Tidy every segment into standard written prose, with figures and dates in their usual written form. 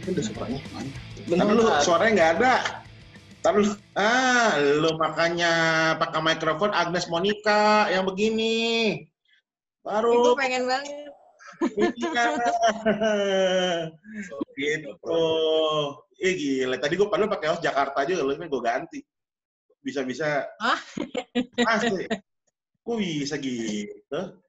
Udah suaranya mana? Ntar lu suaranya nggak ada. Ntar lu, lu makanya pakai mikrofon Agnes Monica yang begini. Baru. Gue pengen banget. Iya. Gitu. Gila. Tadi gue padahal pakai host Jakarta aja, lu ini gue ganti. Bisa-bisa. Pasti. Kok bisa gitu?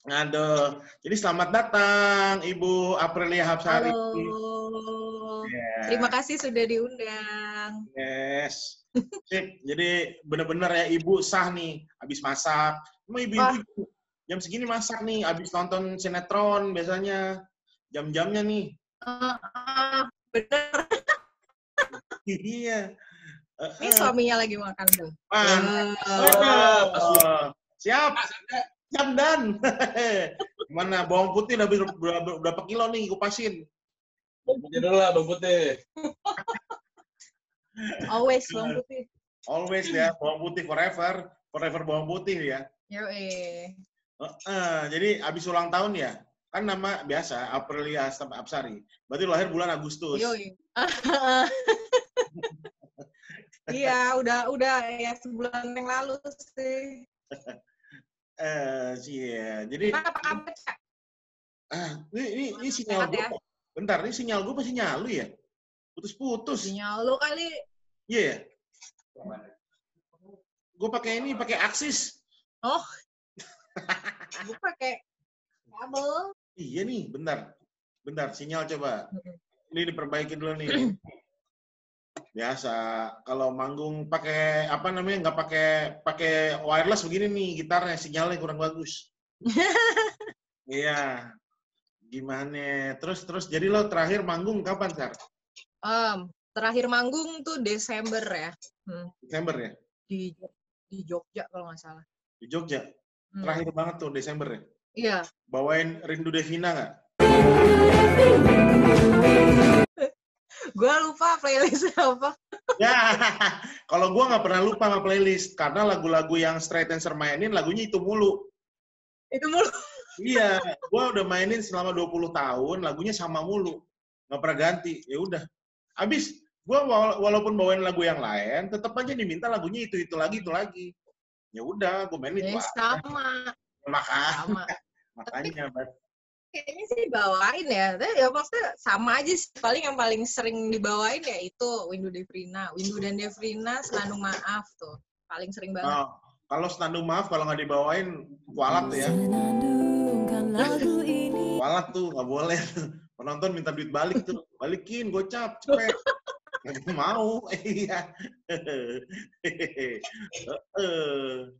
Aduh. Jadi selamat datang Ibu Aprilia Hapsari. Halo. Yeah. Terima kasih sudah diundang. Yes. Sip. Jadi bener-bener ya Ibu sah nih. Habis masak. Emang ibu-ibu jam segini masak nih. Habis nonton sinetron biasanya. Jam-jamnya nih. Bener. Iya. Ini suaminya lagi makan tuh. Siap. Siap Dan. Gimana? Bawang putih udah berapa kilo nih kupasin? Bawang putih dulu lah, bawang putih. Always bawang putih. Always ya, bawang putih forever. Forever bawang putih ya. Yoi. Jadi abis ulang tahun ya? Kan nama biasa, Aprilia Hapsari. Berarti lahir bulan Agustus. Yoi. Iya, udah ya sebulan yang lalu sih. Iya. Jadi apa kabar, Cak? Ini sinyal gue. Ya? Bentar, ini sinyal gue pasti nyalu ya? Putus-putus. Sinyal lu kali. Iya. Yeah. Gue pakai Axis. Oh. Gue pakai kabel. Iya nih, bentar, sinyal coba. Ini diperbaiki dulu nih. Biasa, kalau manggung pakai apa namanya, nggak pakai wireless begini nih, gitarnya sinyalnya kurang bagus. Iya. Gimana? Terus jadi lo terakhir manggung kapan, Sar? Terakhir manggung tuh Desember ya. Desember ya? Di Jogja kalau nggak salah. Di Jogja? Terakhir banget tuh Desember ya? Iya. Bawain Rindu Devina nggak? Gue lupa playlist apa. Ya, kalau gue nggak pernah lupa sama playlist. Karena lagu-lagu yang Straight Answer mainin, lagunya itu mulu. Itu mulu? Iya, gue udah mainin selama 20 tahun, lagunya sama mulu. Nggak pernah ganti. Ya udah. Abis, gue walaupun bawain lagu yang lain, tetap aja diminta lagunya itu lagi. Ya udah, gue mainin itu. Sama. Makanya, kayaknya sih dibawain ya. Ya maksudnya sama aja sih. Yang paling sering dibawain ya itu Windu dan Devrina, Senandung Maaf tuh. Paling sering banget. Oh, kalau Senandung Maaf kalau nggak dibawain kualat tuh ya. Kualat tuh nggak boleh. Penonton minta duit balik tuh. Balikin, gocap, cepet. Nggak mau. Iya.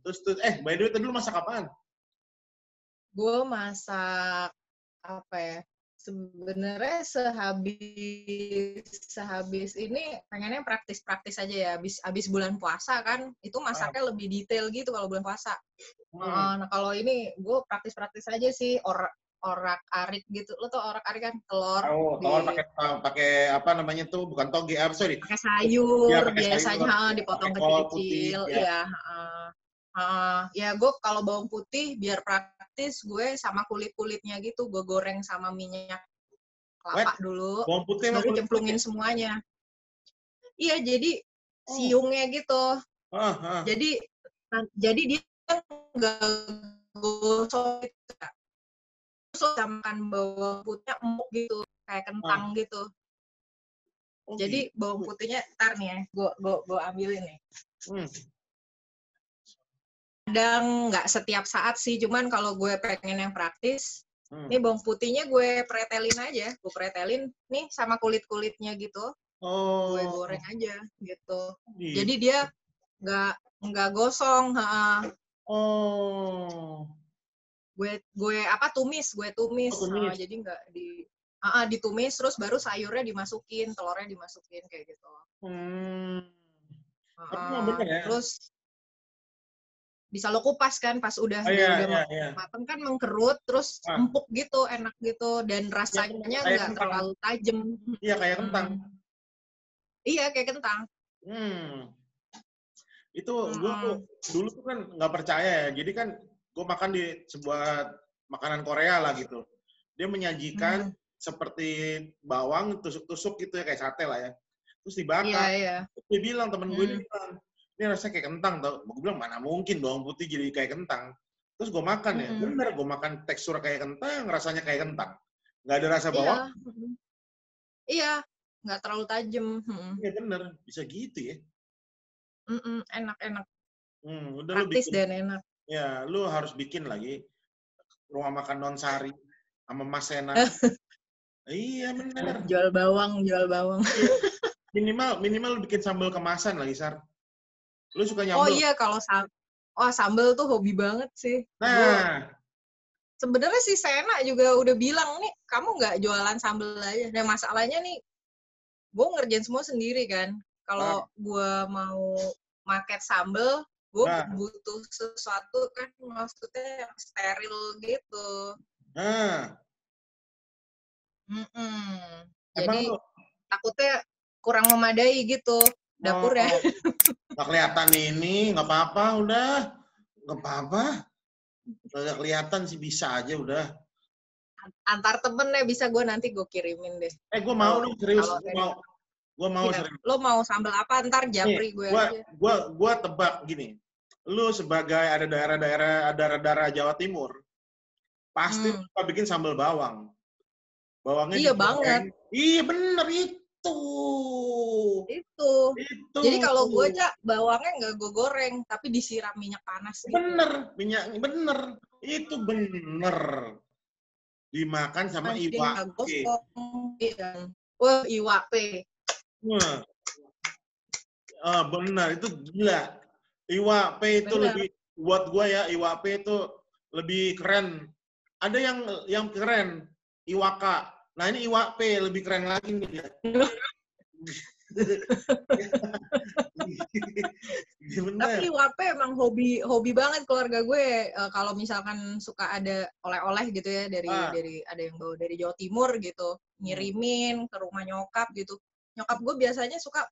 Terus by the way tadi lu masak apaan? Gue masak apa ya, sebenarnya sehabis ini pengennya praktis aja ya, habis bulan puasa kan itu masaknya lebih detail gitu kalau bulan puasa. Nah kalau ini gue praktis aja sih, orak-arik gitu. Lo tau orak-arik kan? Telur pakai apa namanya tuh, bukan toge, sorry, pakai sayur ya, biasanya dipotong kecil-kecil ya. Ya gue kalau bawang putih biar praktis, gue sama kulit-kulitnya gitu gue goreng sama minyak kelapa dulu, baru cemplungin semuanya. Iya, jadi siungnya gitu. Jadi dia nggak gosong gitu. Terus makan bawang putihnya empuk gitu, kayak kentang gitu. Jadi bawang putihnya ntar nih ya, gue ambilin nih. Kadang nggak setiap saat sih, cuman kalau gue pengen yang praktis, nih bawang putihnya gue pretelin aja, nih sama kulit-kulitnya gitu, gue goreng aja gitu. Jadi dia nggak gosong. Gue tumis. Jadi nggak ditumis, terus baru sayurnya dimasukin, telurnya dimasukin kayak gitu. Terus bisa lo kupas kan pas udah mateng kan, mengkerut terus empuk gitu, enak gitu, dan rasanya nggak terlalu tajam. Iya, kayak kentang. Iya, kayak kentang. Itu gue dulu tuh kan nggak percaya ya. Jadi kan gue makan di sebuah makanan Korea lah gitu. Dia menyajikan seperti bawang tusuk-tusuk gitu ya, kayak sate lah ya. Terus dibakar. Iya. Terus dia bilang, temen gue ini bilang, ini rasanya kayak kentang tau. Gue bilang, mana mungkin bawang putih jadi kayak kentang. Terus gue makan ya, bener gue makan tekstur kayak kentang, rasanya kayak kentang. Nggak ada rasa bawang. Iya, nggak terlalu tajam. Iya bener, bisa gitu ya. Enak-enak. Udah Praktis lu bikin, dan enak. ya lu harus bikin lagi rumah makan Nonsari sama Mas Sena. Iya bener. Jual bawang. Minimal lu bikin sambal kemasan lagi, Sar. Lu suka Oh nyambel? iya, kalau sambal tuh hobi banget sih. Nah, Sebenarnya si Sena juga udah bilang, nih kamu nggak jualan sambal aja. Nah masalahnya nih, gue ngerjain semua sendiri kan. Kalau gue mau market sambal, gue butuh sesuatu kan maksudnya yang steril gitu. Jadi takutnya kurang memadai gitu dapurnya. Nggak kelihatan ini, nggak apa-apa, udah. Nggak apa-apa. Nggak kelihatan sih, bisa aja udah. Antar temennya bisa nanti gue kirimin deh. Gue mau dong, serius. Gue mau ya, serius. Lo mau sambal apa? Ntar japri gue aja. Gue tebak gini. Lu sebagai ada daerah Jawa Timur, pasti suka bikin sambal bawang. Bawangnya iya banget. Iya bener itu. Jadi kalau gue bawangnya nggak gue goreng, tapi disiram minyak panas. Bener, gitu. Bener. Itu bener. Dimakan sama iwak. Wah, iwak pe. Bener, itu gila. Iwak pe itu lebih, buat gue ya, iwak pe itu lebih keren. Ada yang keren, iwaka. Nah ini iwak pe lebih keren lagi nih. Tapi iwak pe emang hobi banget keluarga gue. Kalau misalkan suka ada oleh-oleh gitu ya dari ada yang bawa dari Jawa Timur gitu, ngirimin ke rumah nyokap gitu. Nyokap gue biasanya suka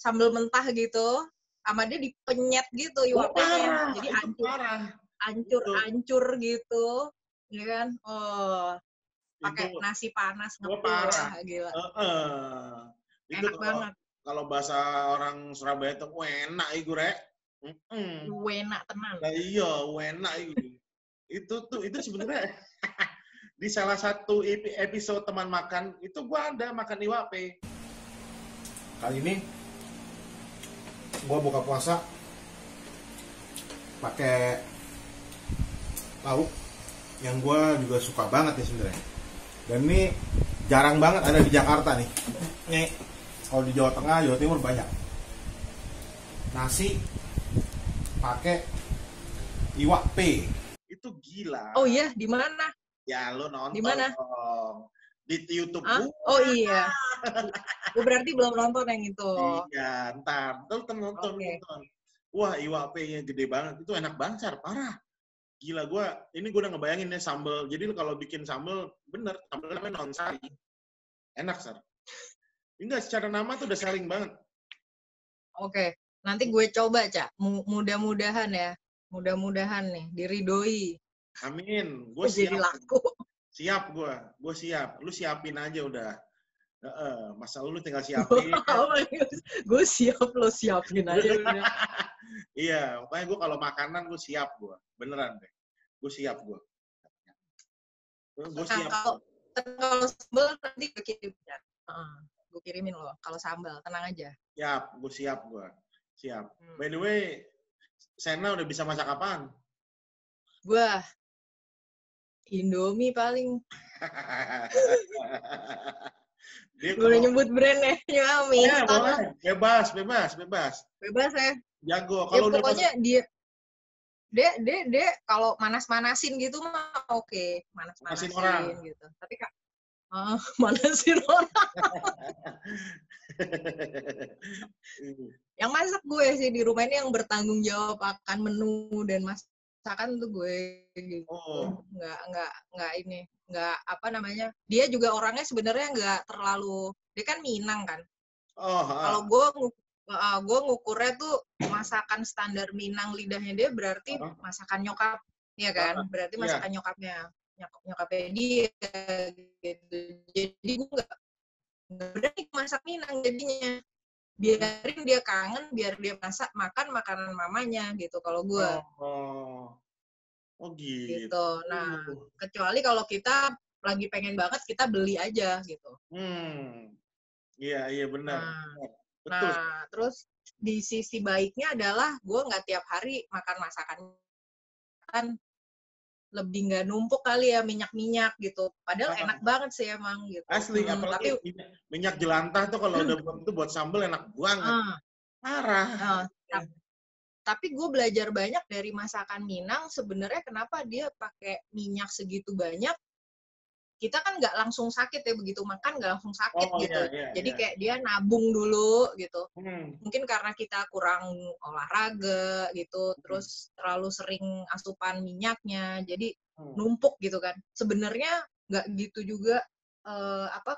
sambal mentah gitu, sama dia dipenyet gitu iwak pe-nya. Jadi hancur gitu, ya kan? Pakai nasi panas parah. Gila. Itu enak banget. Kalau bahasa orang Surabaya itu enak iku rek. Enak tenan. Nah, iya, enak iku. Itu sebenarnya di salah satu episode teman makan itu gua ada makan iwak pe. Kali ini gua buka puasa pakai lauk yang gua juga suka banget nih sebenarnya. Dan ini jarang banget ada di Jakarta nih. Nih, kalau di Jawa Tengah, Jawa Timur banyak. Nasi pakai iwak pe. Itu gila. Oh iya, di mana? Ya lo nonton. Di mana? Di YouTube. Oh iya. Gue berarti belum nonton yang itu. Iya, ntar. Lo nonton. Wah, iwak pe-nya gede banget. Itu enak banget, Sar. Parah. Gila, gue udah ngebayangin ya sambal. Jadi kalau bikin sambal, bener. Sambal namanya Nonsari. Enak, Sar. Enggak, secara nama tuh udah saling banget. Oke. Nanti gue coba, Cak. Mudah-mudahan ya. Mudah-mudahan nih. Diridoi. Amin. Gue siap. Jadi laku. Siap gue. Gue siap. Lu siapin aja udah. Masa lu tinggal siapin. Gue siap, lo siapin aja. Iya, makanya gue kalau makanan gue siap gue. Beneran deh. Gue siap gue. Gue siap. Kalau sambal nanti gue kirim ya. Gue kirimin lo. Kalau sambal, tenang aja. Siap, gue siap gue. Siap. By the way, Sena udah bisa masak apaan? Gue Indomie paling. Gue udah nyebut brandnya. Ya, boleh. Bebas ya. Jago. Kalau ya, pokoknya dia kalau manas-manasin gitu mah oke. Manas-manasin orang gitu. Tapi Kak, manasin orang. Yang masak gue sih di rumah ini, yang bertanggung jawab akan menu dan masakan tuh gue gitu. Nggak apa namanya, dia juga orangnya sebenarnya nggak terlalu, dia kan Minang kan. Kalau gue ngukurnya tuh masakan standar Minang lidahnya dia berarti masakan nyokap, ya kan? Berarti masakan nyokapnya. nyokapnya dia gitu. Jadi gue nggak berani masak Minang jadinya. Biarin dia kangen, biar dia makan makanan mamanya gitu kalau gue. Oh gitu. Gitu. Nah, kecuali kalau kita lagi pengen banget, kita beli aja gitu. Iya benar. Betul. Nah, terus di sisi baiknya adalah gue nggak tiap hari makan masakan, kan lebih nggak numpuk kali ya minyak gitu. Padahal enak banget sih emang gitu. Asli, apalagi tapi minyak jelantah tuh kalau udah buat sambal enak banget. Parah. Tapi gue belajar banyak dari masakan Minang. Sebenarnya kenapa dia pakai minyak segitu banyak? Kita kan nggak langsung sakit ya, begitu makan nggak langsung sakit gitu. Jadi kayak dia nabung dulu gitu. Mungkin karena kita kurang olahraga gitu, terus terlalu sering asupan minyaknya, jadi numpuk gitu kan. Sebenarnya nggak gitu juga.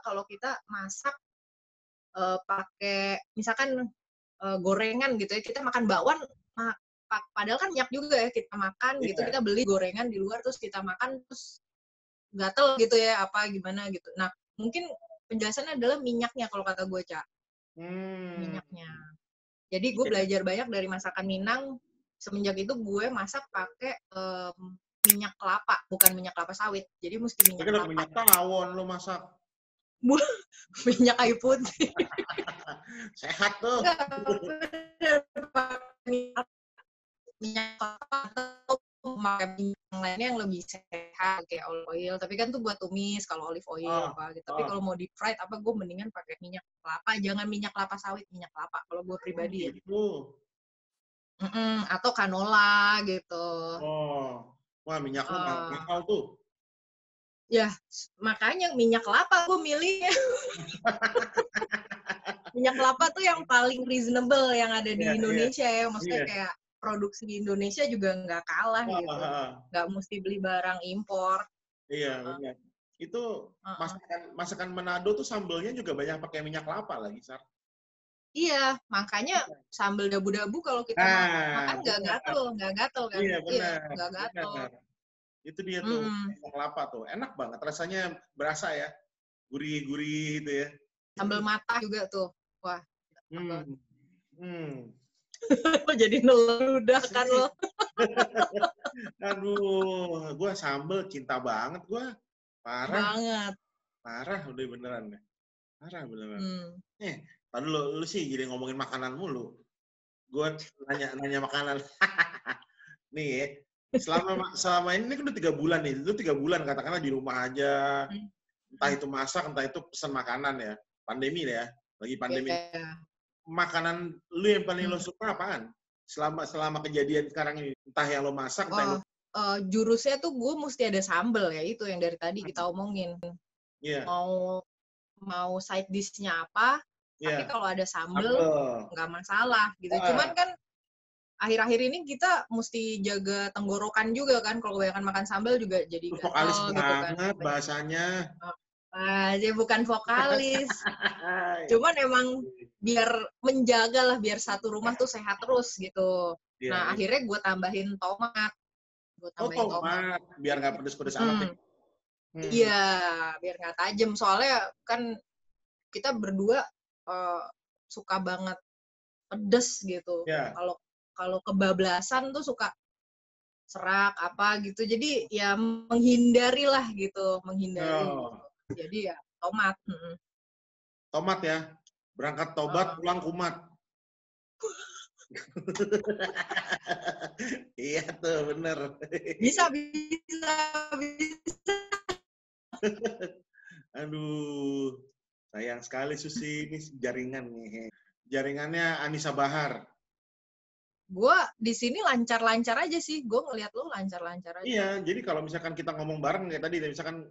Kalau kita masak pakai misalkan gorengan gitu ya, kita makan bakwan, padahal kan minyak juga ya kita makan gitu, kita beli gorengan di luar terus kita makan terus gatel gitu ya, apa gimana gitu. Nah, mungkin penjelasannya adalah minyaknya kalau kata gue, Cak. Minyaknya. Jadi gue belajar banyak dari masakan Minang. Semenjak itu gue masak pakai minyak kelapa, bukan minyak kelapa sawit. Jadi mesti minyak kelapa. Minyak tawon lo masak. Minyak kayu putih. Sehat tuh. Minyak kelapa atau pakai minyak lainnya yang lebih sehat kayak olive oil, tapi kan tuh buat tumis kalau olive oil apa gitu. Tapi kalau mau deep fried gue mendingan pakai minyak kelapa, jangan minyak kelapa sawit, minyak kelapa kalau gue pribadi ya. Atau canola gitu. Wah minyak lu mahal tuh. Ya makanya minyak kelapa gue milihnya. Minyak kelapa tuh yang paling reasonable yang ada di Indonesia ya, maksudnya kayak produksi di Indonesia juga nggak kalah gitu, nggak mesti beli barang impor. Iya benar. Itu masakan Manado tuh sambelnya juga banyak pakai minyak kelapa lagi, Sar. Iya, makanya sambal dabu-dabu kalau kita makan nggak gatel kan? Iya benar. Nggak gatel. Itu dia tuh minyak kelapa tuh, enak banget rasanya, berasa ya, gurih-gurih gitu ya. Sambal mata juga tuh, wah. Jadi neludah kan lo. Aduh, gue sambel cinta banget gue. Parah. Banget. Parah udah beneran deh. Parah beneran. Tadi lu sih jadi ngomongin makanan mulu. Gue nanya makanan. Nih ya, selama ini kan udah 3 bulan nih. Lu 3 bulan katakanlah di rumah aja. Entah itu masak, entah itu pesan makanan ya. Pandemi ya, lagi pandemi. Makanan lu yang paling lo suka apaan? Selama kejadian sekarang ini, entah yang lo masak, entah jurusnya tuh gue mesti ada sambel ya, itu yang dari tadi kita omongin. Mau side dish-nya apa, tapi kalau ada sambel nggak masalah gitu. Cuman kan akhir-akhir ini kita mesti jaga tenggorokan juga kan, kalau kebanyakan makan sambel juga jadi gatel gitu kan. Bahasanya. Dia bukan vokalis. Cuman emang biar menjaga lah, biar satu rumah tuh sehat terus gitu. Nah, akhirnya gue tambahin tomat. Tomat. Biar nggak pedes-pedes amat. Iya, biar nggak tajam. Soalnya kan kita berdua suka banget pedes gitu. Kalau kebablasan tuh suka serak apa gitu. Jadi ya menghindari lah gitu, Gitu. Jadi ya tomat. Tomat ya, berangkat tobat pulang kumat. Iya tuh bener. Bisa. Aduh, sayang sekali Susi, ini jaringan nih. Jaringannya Anissa Bahar. Gue di sini lancar-lancar aja sih. Gue ngeliat lu lancar-lancar aja. Iya, jadi kalau misalkan kita ngomong bareng kayak tadi, misalkan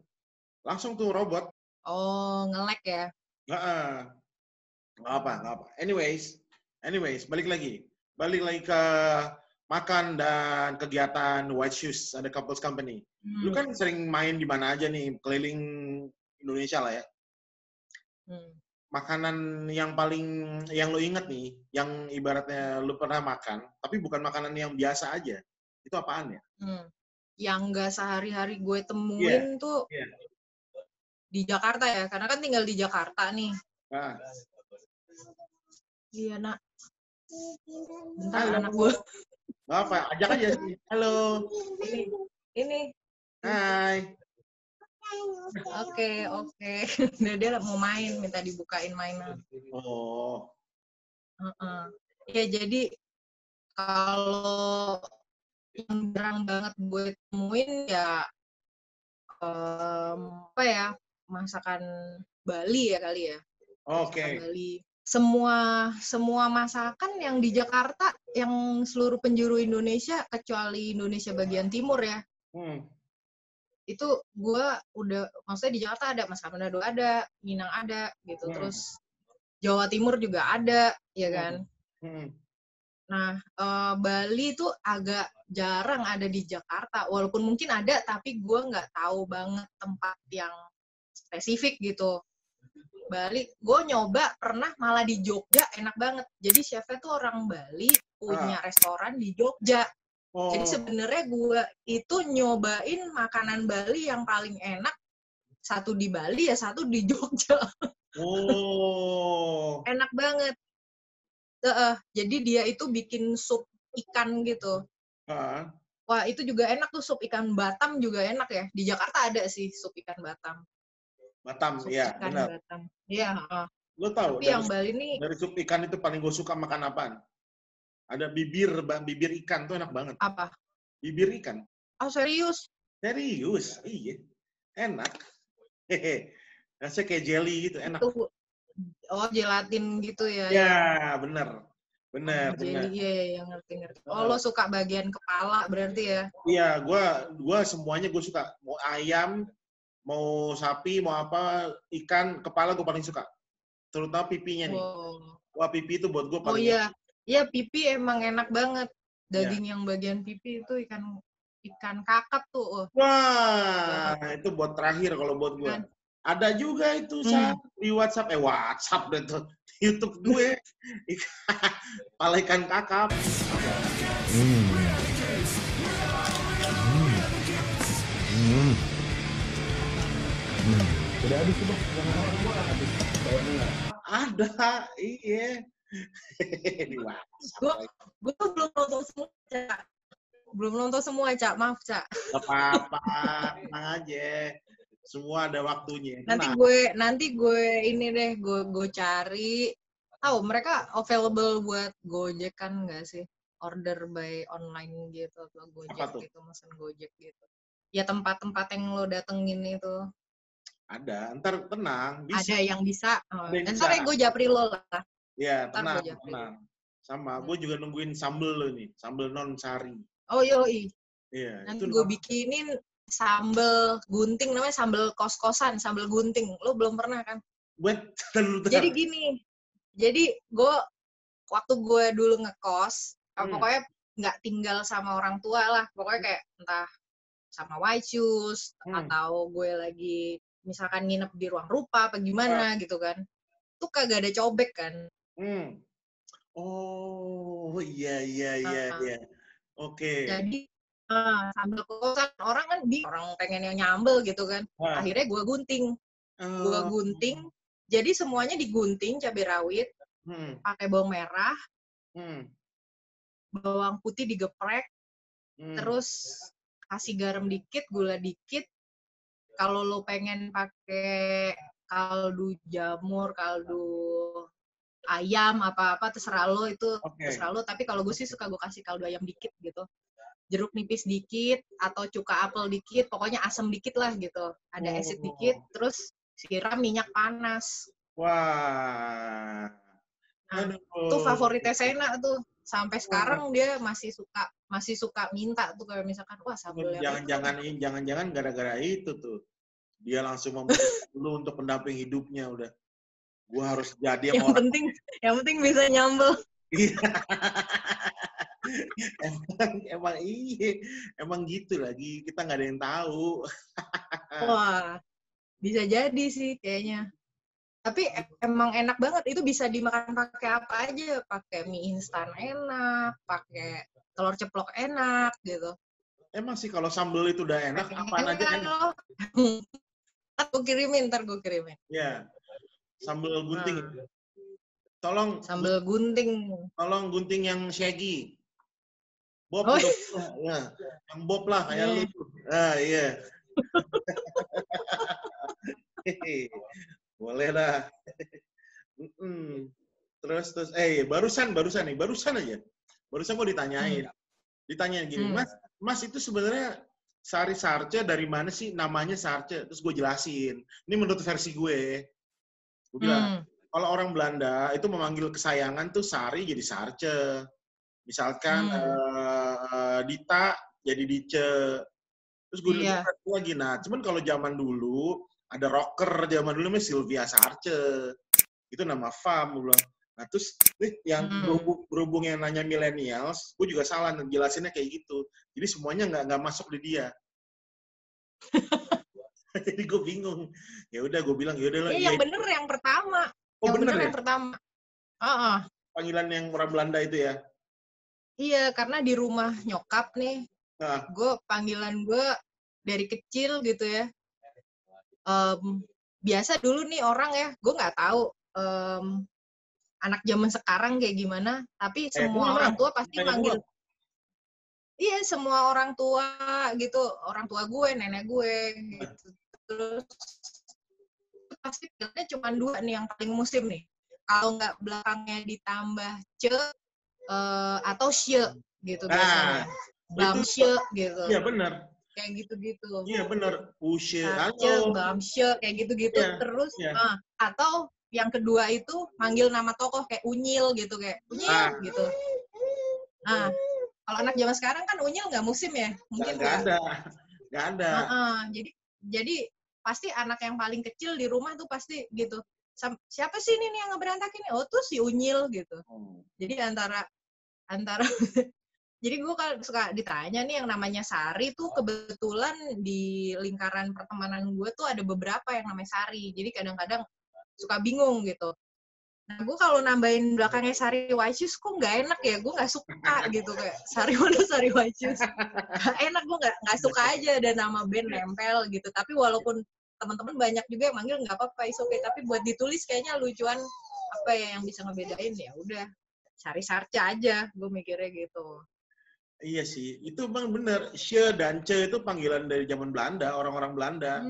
langsung tuh robot. Nge-lag ya? Nggak apa. Anyways, balik lagi ke makan dan kegiatan White Shoes, ada Couples Company. Lu kan sering main di mana aja nih, keliling Indonesia lah ya. Makanan yang lu inget nih, yang ibaratnya lu pernah makan, tapi bukan makanan yang biasa aja, itu apaan ya? yang nggak sehari-hari gue Iya. temuin tuh Iya. di Jakarta ya, karena kan tinggal di Jakarta nih. Nah. Iya nak. Bentar Halo. anak gue. Nggak apa, ajak aja sih. Halo. Ini. Hai. Oke. Dia mau main, minta dibukain mainan. Oh. Ya jadi kalau yang jarang banget gue temuin ya apa ya, masakan Bali ya kali ya. Oke. Masakan Bali. Semua masakan yang di Jakarta, yang seluruh penjuru Indonesia kecuali Indonesia bagian timur ya. Itu gue udah, maksudnya di Jakarta ada, masakan Manado ada, Minang ada gitu. Terus Jawa Timur juga ada, ya kan. Nah, Bali tuh agak jarang ada di Jakarta, walaupun mungkin ada, tapi gue nggak tahu banget tempat yang spesifik gitu. Bali, gue nyoba pernah malah di Jogja, enak banget. Jadi chefnya tuh orang Bali, punya restoran di Jogja. Jadi sebenarnya gue itu nyobain makanan Bali yang paling enak, satu di Bali ya, satu di Jogja. Enak banget. Jadi dia itu bikin sup ikan gitu. Wah, itu juga enak tuh, sup ikan Batam juga enak ya. Di Jakarta ada sih sup ikan Batam. Sup iya, ikan benar. Batam. Iya, Lo tahu tapi yang Bali nih dari sup ikan itu paling gue suka makan apaan? Ada bibir ikan tuh enak banget. Apa? Bibir ikan. Oh, serius? Serius, iya. Enak. Rasanya kayak jelly gitu, enak. Oh, gelatin gitu ya. Ya, bener. Jelly, iya, ngerti. Oh, lo suka bagian kepala berarti ya? Iya, gua semuanya gue suka. Mau ayam, mau sapi, mau apa, ikan, kepala gue paling suka. Terutama pipinya nih. Wah, pipi itu buat gue paling enak. Iya, pipi emang enak banget. Daging yang bagian pipi itu ikan kakap tuh. Wah, itu buat terakhir kalau buat gue. Ada juga itu di WhatsApp, dan tuh YouTube gue. Kepala ikan kakap. Udah habis tuh, Bang. Ada, iya. Di WhatsApp. Gue tuh belum nonton semua, Cak. Maaf, Cak. Gak apa-apa, tenang aja. Semua ada waktunya. Nanti gue ini deh, gue cari. Mereka available buat Gojek kan nggak sih? Order by online gitu atau Gojek gitu, mesen Gojek gitu. Ya tempat-tempat yang lo datengin itu. Ada, ntar tenang. Bisa. Ada yang bisa. Ntar gue japri lo lah. Iya, tenang. Sama, gue juga nungguin sambel lo nih, sambel non sari. Oh yoi. Iya. Nanti gue bikinin sambel gunting, namanya sambel kos-kosan, sambel gunting. Lo belum pernah kan? Jadi gini, gue waktu gue dulu ngekos, pokoknya nggak tinggal sama orang tua lah, pokoknya kayak entah sama white shoes atau gue lagi misalkan nginep di ruang rupa apa gimana gitu kan, tuh kagak ada cobek kan. Oh iya. Oke. Jadi sambal kosan orang kan orang pengen yang nyambel gitu kan. Akhirnya gue gunting. Jadi semuanya digunting, cabai rawit, pakai bawang merah, bawang putih digeprek, terus kasih garam dikit, gula dikit. Kalau lo pengen pakai kaldu jamur, kaldu ayam, apa-apa terserah lo itu. Terserah lo, tapi kalau gue sih suka gue kasih kaldu ayam dikit gitu. Jeruk nipis dikit, atau cuka apel dikit, pokoknya asam dikit lah gitu. Ada acid dikit, terus siram minyak panas. Wah. Itu favoritnya Sena tuh. Sampai sekarang dia masih suka minta tuh, kayak misalkan wah sambal jangan-jangan gara-gara itu tuh dia langsung membeli dulu untuk pendamping hidupnya. Udah gua harus jadi yang penting bisa nyambel. emang gitu lagi, kita nggak ada yang tahu. Wah, bisa jadi sih kayaknya. Tapi emang enak banget, itu bisa dimakan pakai apa aja, pakai mie instan enak, pakai telur ceplok enak gitu. Emang sih kalau sambal itu udah enak, apaan aja enak. Ntar gue kirimin. Ya, sambal gunting. Tolong sambal gunting. Tolong gunting yang shaggy. Bob, Oh. ya. Yang Bob lah kayak lu. Ah, iya. Boleh dah. Terus barusan aja. Barusan gue ditanyain gini, Mas itu sebenarnya Sari Sarce dari mana sih namanya Sarce? Terus gue jelasin. Ini menurut versi gue. Gue bilang, kalau orang Belanda itu memanggil kesayangan tuh Sari jadi Sarce. Misalkan Dita jadi Dice. Terus gue bilang lagi, nah cuman kalau zaman dulu ada rocker zaman dulu namanya Sylvia Sarce. Itu nama fam, gue bilang. Nah, terus yang berhubung yang nanya millennials, gue juga salah jelasinnya kayak gitu. Jadi semuanya nggak masuk di dia. Jadi gue bingung. Ya udah, gue bilang ya udah lah. Yang bener yang pertama. Oh, bener ya? Yang pertama. Panggilan yang orang Belanda itu ya? Iya, karena di rumah nyokap nih, panggilan gue dari kecil gitu ya. Biasa dulu nih orang ya, gue nggak tahu anak zaman sekarang kayak gimana, tapi semua orang tua pasti manggil. Iya, semua orang tua gitu, orang tua gue, nenek gue gitu. Terus pasti pilihnya cuma 2 nih yang paling musim nih. Kalau nggak belakangnya ditambah ce atau she gitu biasanya. Bamshe gitu. Iya benar. Kayak gitu-gitu. Iya benar. Ushe, bamshe kayak gitu-gitu. Terus atau yang kedua itu manggil nama tokoh kayak Unyil gitu, kayak Unyil gitu. Nah, kalau anak zaman sekarang kan Unyil nggak musim ya, mungkin nggak ada. Jadi pasti anak yang paling kecil di rumah tuh pasti gitu. Siapa sih ini yang ngeberantakin? Oh tuh si Unyil gitu. Jadi antara jadi gue kan suka ditanya nih yang namanya Sari tuh kebetulan di lingkaran pertemanan gue tuh ada beberapa yang namanya Sari. Jadi kadang-kadang suka bingung gitu. Nah, gue kalau nambahin belakangnya Sari Wacius kok nggak enak ya, gue nggak suka gitu, kayak Sari mana Sari Wacius. Gak enak, gue nggak suka aja ada nama band nempel gitu. Tapi walaupun teman-teman banyak juga yang manggil nggak apa-apa, is okay. Tapi buat ditulis kayaknya lucuan apa ya yang bisa ngebedain, ya udah Sari Sarce aja, gue mikirnya gitu. Iya sih, itu bang bener. She dan ce itu panggilan dari zaman Belanda, orang-orang Belanda.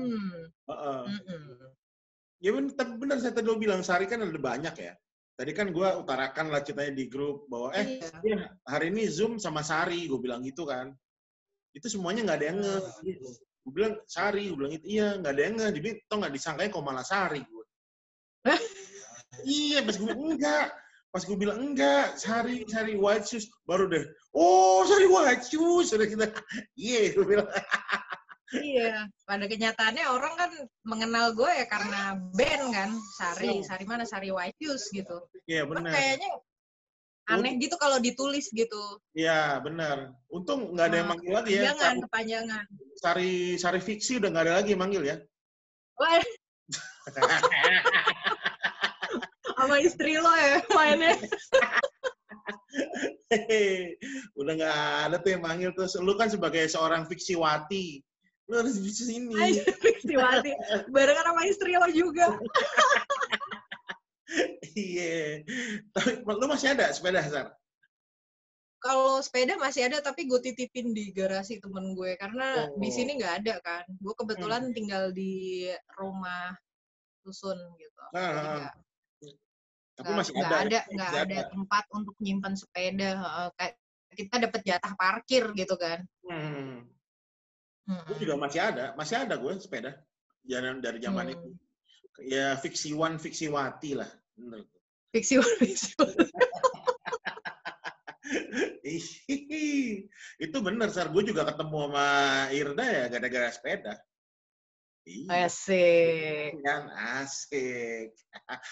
Ya tapi benar saya tadi lo bilang Sari kan ada banyak ya. Tadi kan gue utarakan lah ceritanya di grup bahwa hari ini Zoom sama Sari, gue bilang gitu kan. Itu semuanya nggak ada yang nge. Gue bilang Sari, gue bilang itu iya nggak ada yang nge. Jadi toh nggak disangkanya kok malah Sari gue. Iya pas gue enggak. Pas gue bilang enggak, Sari White Shoes baru deh. Oh Sari White Shoes, udah kita. Iya gue bilang. Iya, pada kenyataannya orang kan mengenal gue ya karena band kan, Sari mana Sari White Shoes gitu. Iya benar. Kayaknya aneh gitu kalau ditulis gitu. Iya benar. Untung nggak ada yang manggil lagi ya. Kepanjangan. Sari Fiksi udah nggak ada lagi yang manggil ya. Wah. Sama istri lo ya mainnya. Udah nggak ada tuh yang manggil tuh. Lu kan sebagai seorang fiksiwati. Lu harus di sini. Fiksiwati. Barengan sama istri lo juga. Iya. Tapi lu masih ada sepeda, Sar? Kalau sepeda masih ada, tapi gue titipin di garasi temen gue. Karena di sini nggak ada kan. Gue kebetulan tinggal di rumah susun gitu. Tapi masih ada. Nggak ada tempat untuk nyimpan sepeda. Kayak kita dapat jatah parkir gitu kan. Gue juga masih ada gue sepeda. Jangan dari zaman itu. Ya fiksiwan, fiksiwati lah. Bener. Fiksiwati. Itu bener, Sar. Gue juga ketemu sama Irda ya gara-gara sepeda. Iya. Asik. Kan asik.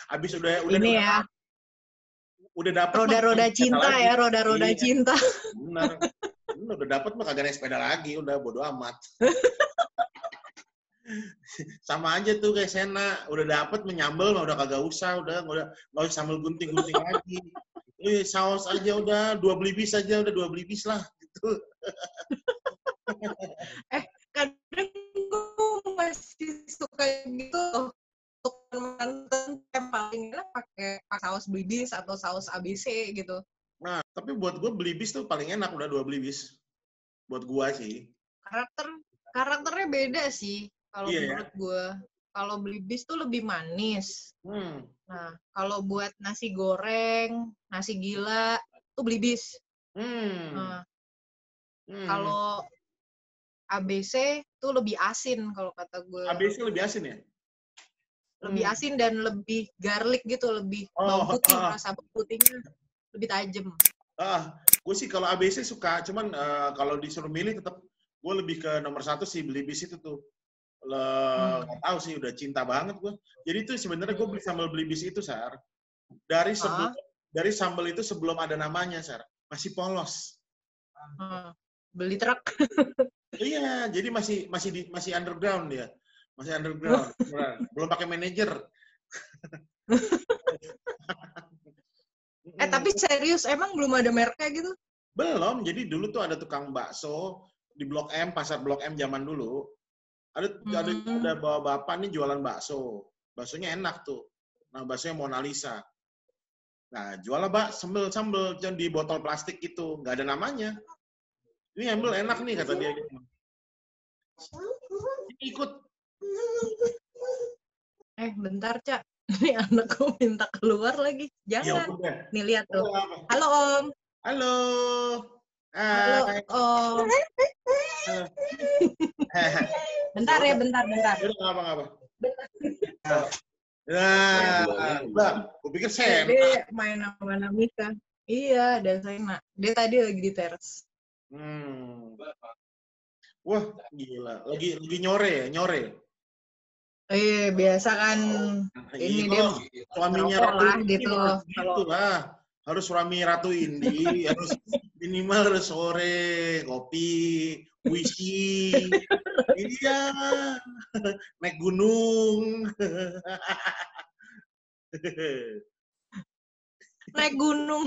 Abis udah ini ya. Udah dapet roda-roda cinta ya, roda-roda cinta. Bener. Udah dapet mah kagak naik sepeda lagi, udah bodo amat. Sama aja tuh kayak Sena, udah dapet menyambel mah udah kagak usah, udah nggak usah sambal gunting-gunting lagi. Saus aja udah 2 beli bis aja, udah 2 beli bis lah gitu. Kadang gue masih suka gitu. Untuk mantan yang paling enak pakai saus Blibis atau saus ABC gitu. Nah, tapi buat gue Blibis tuh paling enak, udah 2 Blibis. Buat gue sih. Karakternya beda sih kalau Iya, menurut gue. Kalau Blibis tuh lebih manis. Nah, kalau buat nasi goreng, nasi gila, tuh Blibis. Nah, kalau ABC tuh lebih asin kalau kata gue. ABC lebih asin ya? Lebih asin dan lebih garlic gitu, lebih bawang putih, rasa bawang putihnya lebih tajam. Gue sih kalau ABC suka, cuman kalau disuruh milih tetap gue lebih ke nomor 1 sih Blibis itu tuh. Nggak tahu sih, udah cinta banget gue. Jadi tuh sebenarnya gue beli sambal Blibis itu, Sar. Dari sambal itu sebelum ada namanya, Sar. Masih polos. Beli truk. Iya, jadi masih underground dia. Masih underground. Belum pakai manajer. Tapi serius, emang belum ada mereknya gitu? Belum. Jadi dulu tuh ada tukang bakso di Blok M, pasar Blok M zaman dulu. Ada bawa bapak nih jualan bakso. Baksonya enak tuh. Nah, baksonya Mona Lisa. Nah, jualah sambel di botol plastik itu. Nggak ada namanya. Ini ambil enak nih, kata dia. Ikut. Bentar, Cak. Ini anakku minta keluar lagi. Jangan. Nih, lihat tuh. Halo, Om. Halo. Halo, Om. Bentar ya, bentar. Ngapa. Nah, gue pikir Sena. Dia main sama Namika. Iya, dan Sena. Dia tadi lagi di teras. Wah, gila. Lagi nyore. Biasa kan. Ini dia suaminya Ratu gitu. Harus suami Ratu Indi, harus minimal harus sore, kopi, whisky. Iya. Naik gunung. Naik gunung.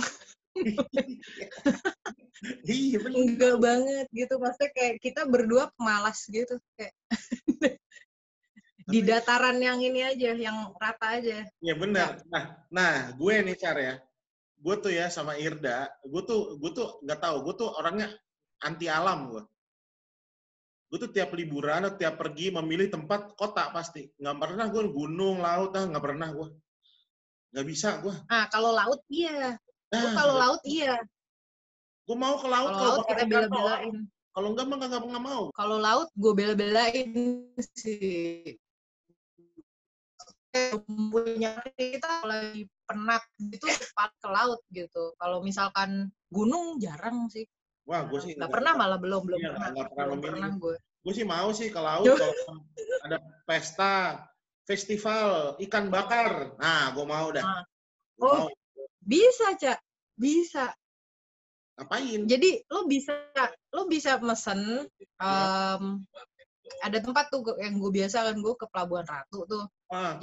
Iya, bener. Enggak banget gitu. Maksudnya kayak kita berdua pemalas gitu. Kayak di dataran yang ini aja, yang rata aja. Iya benar. Nah, gue nih Car ya. Gue tuh ya sama Irda, gue tuh nggak tahu, gue tuh orangnya anti alam gue. Gue tuh tiap liburan atau tiap pergi memilih tempat kota pasti. Nggak pernah gue gunung, laut, nggak pernah gue. Nggak bisa gue. Kalau laut iya. Laut iya. Gue mau ke laut kalau kita bela-belain. Kalau enggak mah nggak mau. Kalau laut gue bela-belain sih. Punya kita lagi penat gitu ke laut gitu. Kalau misalkan gunung jarang sih. Wah, gue sih nggak pernah, malah belum pernah gue. Gue sih mau sih ke laut kalau ada festival ikan bakar. Nah, gue mau dah. Mau. Bisa, Cak. Bisa. Ngapain? Jadi lo bisa mesen. Ada tempat tuh yang gue biasa kan, gue ke Pelabuhan Ratu tuh.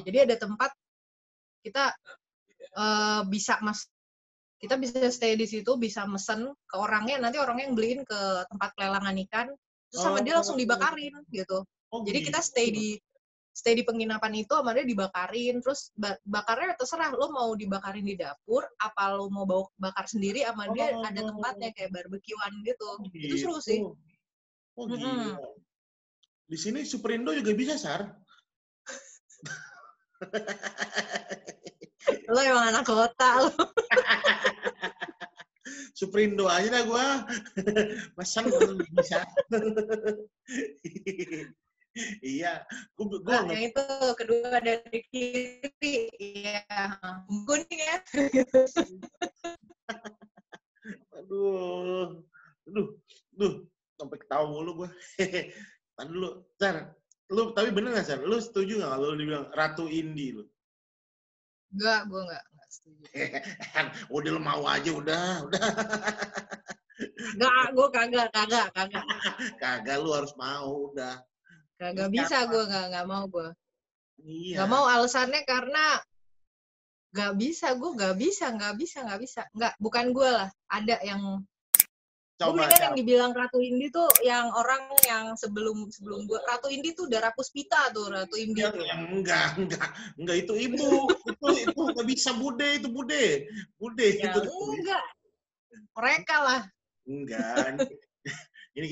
Jadi ada tempat kita kita bisa stay di situ, bisa mesen ke orangnya, nanti orangnya yang beliin ke tempat pelelangan ikan, terus sama dia langsung dibakarin gitu. Jadi kita stay di penginapan itu, sama dia dibakarin, terus bakarnya terserah lo mau dibakarin di dapur, apa lo mau bawa bakar sendiri, sama dia ada tempatnya kayak barbekyuan gitu. Itu seru sih. Gila. Di sini Superindo juga bisa, Sar. Lo emang anak kota lo. Superindo aja dah gue. Masa bisa. Iya. Yang itu kedua dari kiri. Iya. Kuning ya. Aduh. Sampai ketawa mulu gue. Tadi dulu, Sar. Lu tapi bener nggak, Sar? Lu setuju nggak kalau lu dibilang Ratu Indi lu? Enggak, gue nggak setuju. Udah lu mau aja, udah. Enggak, gue kagak. Kagak, lu harus mau, udah. Kagak bisa, gue nggak mau gue. Iya. Nggak mau, alasannya karena nggak bisa, gue nggak bisa. Nggak, bukan gue lah. Ada yang Gue mendingan yang dibilang Ratu Indi tuh yang orang yang sebelum gue Ratu Indi tuh Dara Puspita tuh Ratu Indi. Enggak itu ibu. itu nggak bisa bude Ya, itu. Enggak. Mereka lah. Enggak. Ini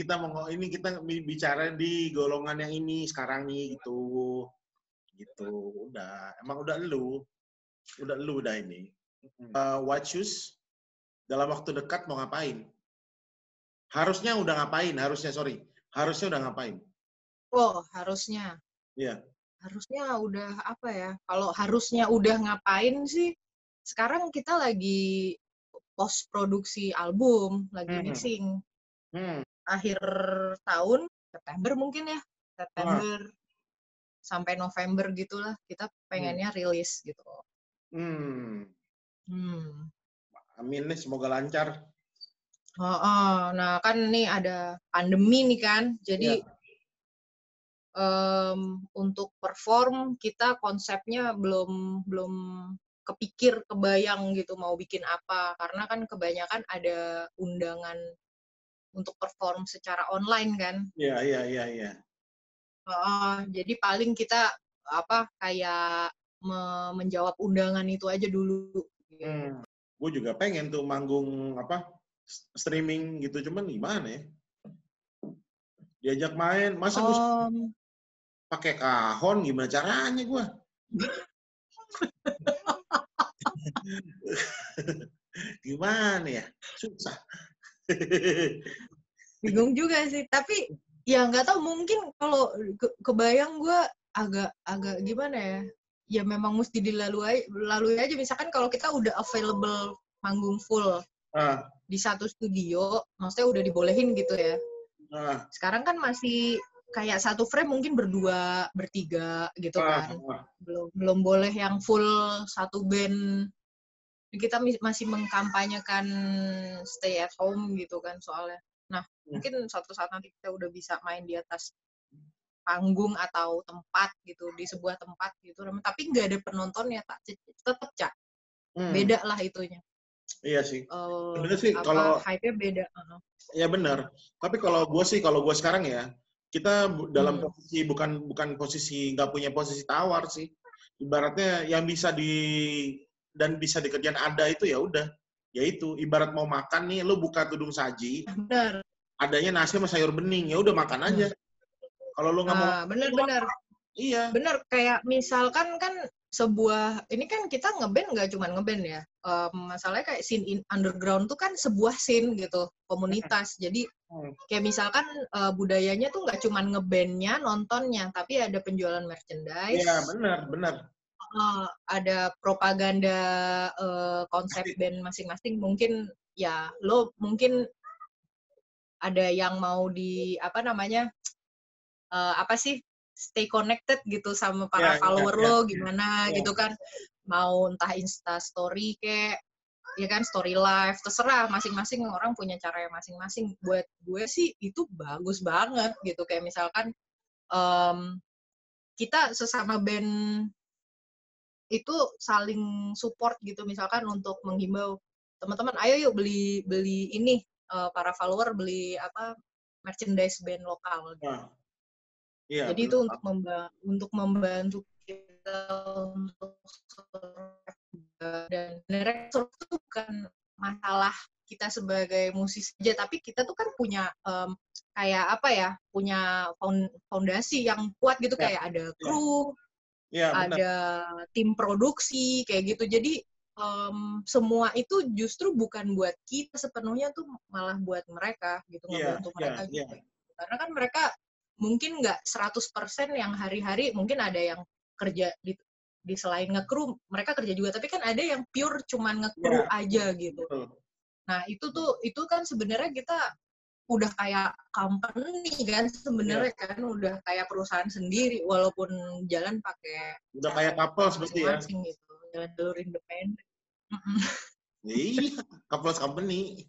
kita bicara di golongan yang ini sekarang nih gitu. Udah. Emang udah lu udah ini. What shoes dalam waktu dekat mau ngapain? Harusnya udah ngapain? Harusnya udah ngapain? Oh, harusnya. Iya. Harusnya udah apa ya? Kalau harusnya udah ngapain sih? Sekarang kita lagi post produksi album, lagi mixing. Akhir tahun, September mungkin ya. September sampai November gitulah. Kita pengennya rilis gitu. Amin nih, semoga lancar. Nah kan nih ada pandemi nih kan, jadi untuk perform kita konsepnya belum kebayang gitu mau bikin apa, karena kan kebanyakan ada undangan untuk perform secara online kan. Iya. Jadi paling kita kayak menjawab undangan itu aja dulu. Gue juga pengen tuh manggung streaming gitu, cuman gimana ya? Diajak main, masa gue pakai kahon, gimana caranya gue? Gimana ya? Susah. Bingung juga sih, tapi ya nggak tahu, mungkin kalau kebayang gue agak gimana ya? Ya memang mesti dilalui aja. Misalkan kalau kita udah available manggung full di satu studio, maksudnya udah dibolehin gitu ya. Sekarang kan masih kayak satu frame mungkin berdua, bertiga gitu kan. Belum boleh yang full satu band. Kita masih mengkampanyekan stay at home gitu kan soalnya. Nah, mungkin suatu saat nanti kita udah bisa main di atas panggung atau tempat gitu, di sebuah tempat gitu. Tapi nggak ada penontonnya, tetap Cak. Beda lah itunya. Iya sih. Bener sih kalau hype-nya beda. Ya benar. Tapi kalau gue sekarang ya, kita dalam posisi bukan posisi, nggak punya posisi tawar sih. Ibaratnya yang bisa dikerjain ada itu ya udah. Ya itu ibarat mau makan nih, lu buka tudung saji. Benar. Adanya nasi sama sayur bening, ya udah makan aja. Kalau lu nggak mau. Benar. Iya. Benar, kayak misalkan kan ini kan kita ngeband nggak cuma ngeband ya. Masalahnya kayak scene underground tuh kan sebuah scene gitu, komunitas. Jadi kayak misalkan budayanya tuh nggak cuma ngebandnya, nontonnya, tapi ada penjualan merchandise. Iya, benar. Ada propaganda konsep band masing-masing. Mungkin ya lo mungkin ada yang mau stay connected gitu sama para follower lo gimana gitu kan, mau entah Insta story kayak ya kan, story live, terserah, masing-masing orang punya cara yang masing-masing. Buat gue sih itu bagus banget gitu, kayak misalkan kita sesama band itu saling support gitu, misalkan untuk menghimbau teman-teman, ayo yuk beli ini, para follower beli merchandise band lokal gitu. Iya, jadi itu untuk membantu kita untuk dan sebenarnya itu bukan masalah kita sebagai musisi aja, tapi kita tuh kan punya punya fondasi yang kuat gitu, kayak ada kru, ada tim produksi kayak gitu. Jadi semua itu justru bukan buat kita sepenuhnya, tuh malah buat mereka gitu, ngebantu mereka gitu. Karena kan mereka mungkin nggak 100% yang hari-hari, mungkin ada yang kerja di selain nge-crew, mereka kerja juga, tapi kan ada yang pure cuman nge-crew aja gitu. Nah, itu kan sebenarnya kita udah kayak company kan sebenarnya kan, udah kayak perusahaan sendiri, walaupun jalan pakai udah kayak couple seperti ya. Gitu. Jalan jalur independen. Iya, couple company.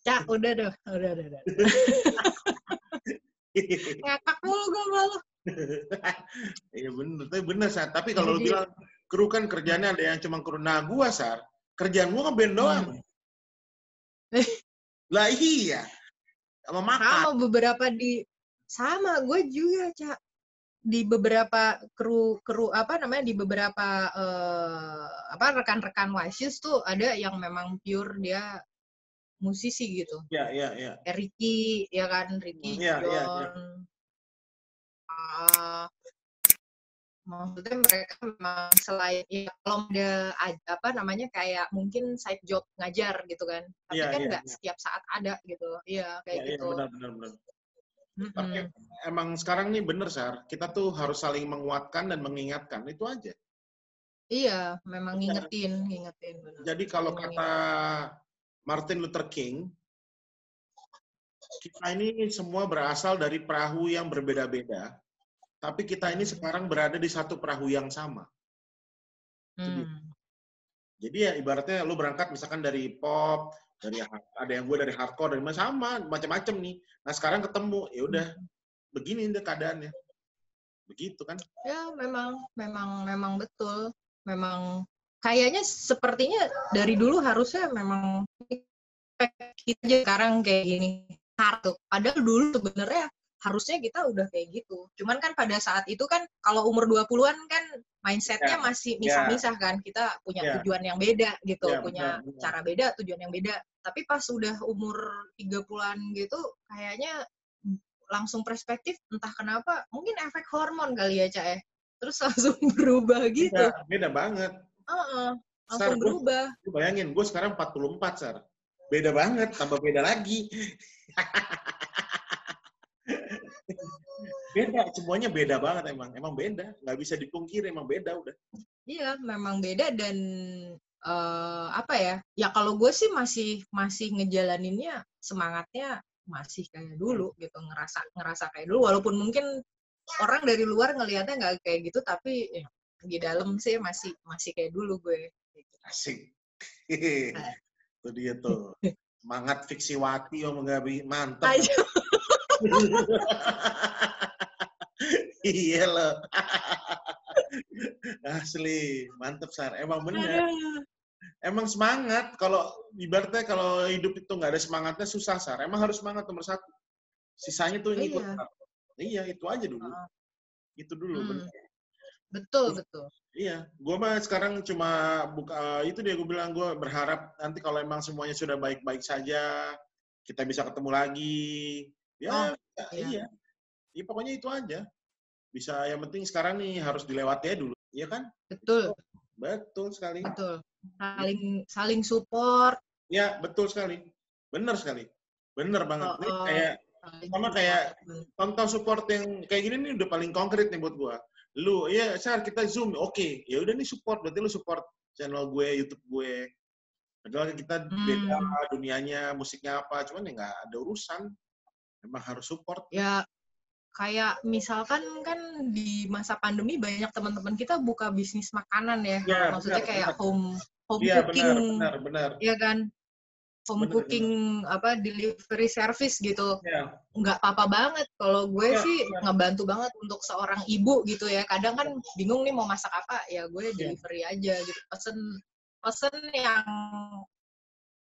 Cak, udah. Ngakak mulu gue malu. Iya bener, tapi kalau lu bilang kru kan kerjanya ada yang cuma kru. Nah, gua Kerjaan gua ngeband doang. Lah iya. Sama makan. Sama gue juga, Cak. Di beberapa kru di beberapa rekan-rekan Wasius tuh ada yang memang pure dia musisi gitu. Iya. Ricky, ya kan, Ricky, John. Maksudnya mereka memang selain ya kalau ada kayak mungkin side job ngajar gitu kan, tapi kan nggak setiap saat ada gitu. Iya kayak gitu. Iya, benar. Tapi emang sekarang nih bener, Sar. Kita tuh harus saling menguatkan dan mengingatkan. Itu aja. Iya, memang ngingetin. Bener. Jadi kalau kata Martin Luther King, kita ini semua berasal dari perahu yang berbeda-beda, tapi kita ini sekarang berada di satu perahu yang sama. Jadi ya ibaratnya lu berangkat misalkan dari pop, ada yang gue dari hardcore, dari sama macam-macam nih. Nah sekarang ketemu, ya udah begini deh keadaannya, begitu kan? Ya memang betul, memang kayaknya sepertinya dari dulu harusnya memang kita aja sekarang kayak gini. Padahal dulu sebenarnya harusnya kita udah kayak gitu. Cuman kan pada saat itu kan kalau umur 20-an kan mindsetnya masih misah-misah kan. Kita punya tujuan yang beda gitu, punya cara beda, tujuan yang beda. Tapi pas udah umur 30-an gitu kayaknya langsung perspektif entah kenapa, mungkin efek hormon kali ya, Cak ya. Terus langsung berubah gitu. Beda banget. Langsung berubah. Lu bayangin, gue sekarang 44, Sar. Beda banget, tambah beda lagi. Beda, semuanya beda banget emang beda, nggak bisa dipungkiri, emang beda udah. Iya, memang beda dan ya kalau gue sih masih ngejalaninnya semangatnya masih kayak dulu gitu, ngerasa kayak dulu, walaupun mungkin orang dari luar ngelihatnya nggak kayak gitu, tapi ya, di dalam sih masih kayak dulu gue. Asik. Itu dia tuh. Semangat fiksiwati Om Gabi, mantap. Iya loh. Asli, mantep Sar. Emang bener. Emang semangat. Kalau ibaratnya kalau hidup itu nggak ada semangatnya susah Sar. Emang harus semangat nomor 1. Sisanya tuh ngikut. Iya, itu aja dulu. Itu dulu. Bener. Betul. Iya, gue mah sekarang cuma itu dia gue bilang, gue berharap nanti kalau emang semuanya sudah baik-baik saja, kita bisa ketemu lagi. Ya, iya. Ya pokoknya itu aja. Bisa, yang penting sekarang nih harus dilewati ya dulu, iya kan? Betul sekali. Betul. Saling support. Ya, betul sekali. Benar sekali. Benar banget. Ini kayak contoh support yang kayak gini nih udah paling konkret nih buat gue. Lu, ya Sar, kita Zoom, oke. Ya udah nih support, berarti lu support channel gue, YouTube gue. Padahal kita beda dunianya, musiknya apa, cuman ya nggak ada urusan. Memang harus support. Ya, kayak misalkan kan di masa pandemi banyak teman-teman kita buka bisnis makanan ya. Maksudnya kayak home cooking. Benar. Iya kan? Home cooking delivery service gitu. Nggak apa-apa banget. Kalau gue sih ngebantu banget untuk seorang ibu gitu ya. Kadang kan bingung nih mau masak apa, ya gue delivery aja gitu. Pesen yang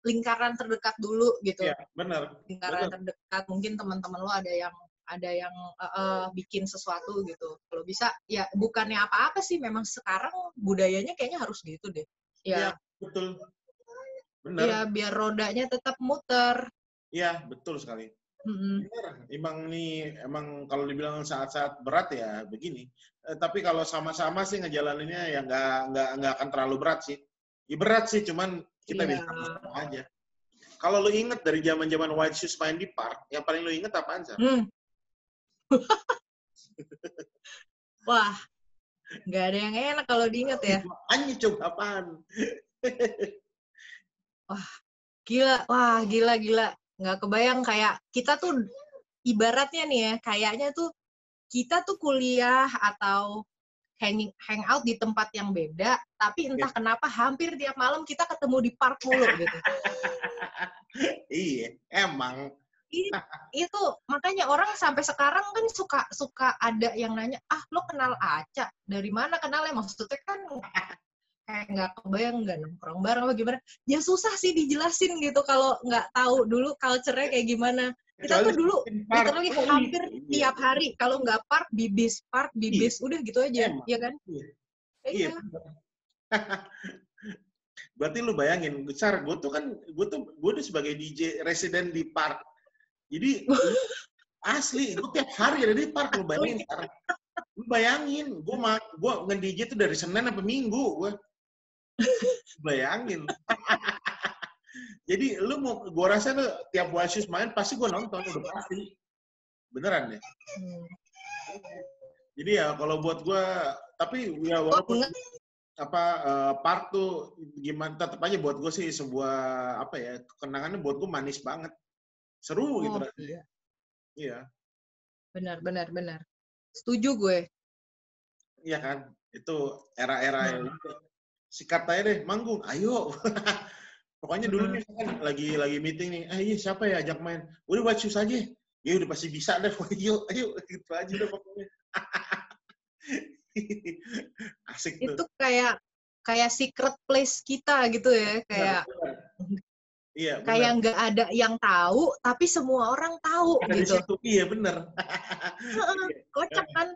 lingkaran terdekat dulu gitu. Iya, benar. Lingkaran terdekat, mungkin teman-teman lo ada yang bikin sesuatu gitu. Kalau bisa ya bukannya apa-apa sih, memang sekarang budayanya kayaknya harus gitu deh. Ya, betul. Benar. Ya biar rodanya tetap muter. Iya, betul sekali. Benar. Emang kalau dibilang saat-saat berat ya begini. Tapi kalau sama-sama sih ngejalaninnya ya nggak akan terlalu berat sih. Ya berat sih, cuman kita bisa sama aja. Kalau lu inget dari zaman-zaman White Shoes main di park, yang paling lu inget apaan sih? Wah, nggak ada yang enak kalau diinget ya. Hanya coba apaan? Wah, gila. Nggak kebayang, kayak kita tuh ibaratnya nih ya, kayaknya tuh kita tuh kuliah atau hang out di tempat yang beda, tapi entah kenapa hampir tiap malam kita ketemu di park mulu gitu. Iya, emang. Itu makanya orang sampai sekarang kan suka ada yang nanya, lo kenal Aca? Dari mana kenalnya? Maksudnya kan kayak nggak kebayang nggak nongkrong bareng apa gimana. Ya susah sih dijelasin gitu kalau nggak tahu dulu culture-nya kayak gimana. Kita tuh dulu literally hampir tiap hari kalau nggak park bibis, udah gitu aja, ya kan? Iya. Berarti lu bayangin, besar gue tuh sebagai DJ resident di park. Jadi asli, gue tiap hari ada di park. Lu bayangin, gue nge-DJ tuh dari Senin sampai Minggu. Gue bayangin. Jadi gue rasa tuh tiap Watchus main pasti gue nonton, udah pasti. Beneran deh. Jadi ya kalau buat gue, tapi ya walaupun park tuh gimana, tetap aja buat gue sih sebuah kenangannya buat gue manis banget, seru gitu. Iya. Benar. Setuju gue. Iya kan, itu era-era yang sikat aja deh, manggung, ayo. Pokoknya dulu misalkan lagi meeting nih, iya siapa ya ajak main, udah Watchus aja, ya udah pasti bisa deh, ayo gitu aja deh pokoknya. Asik tuh. Itu kayak secret place kita gitu ya, kayak iya, kayak nggak ada yang tahu tapi semua orang tahu ada gitu. Di situ. Iya bener. Kocak kan.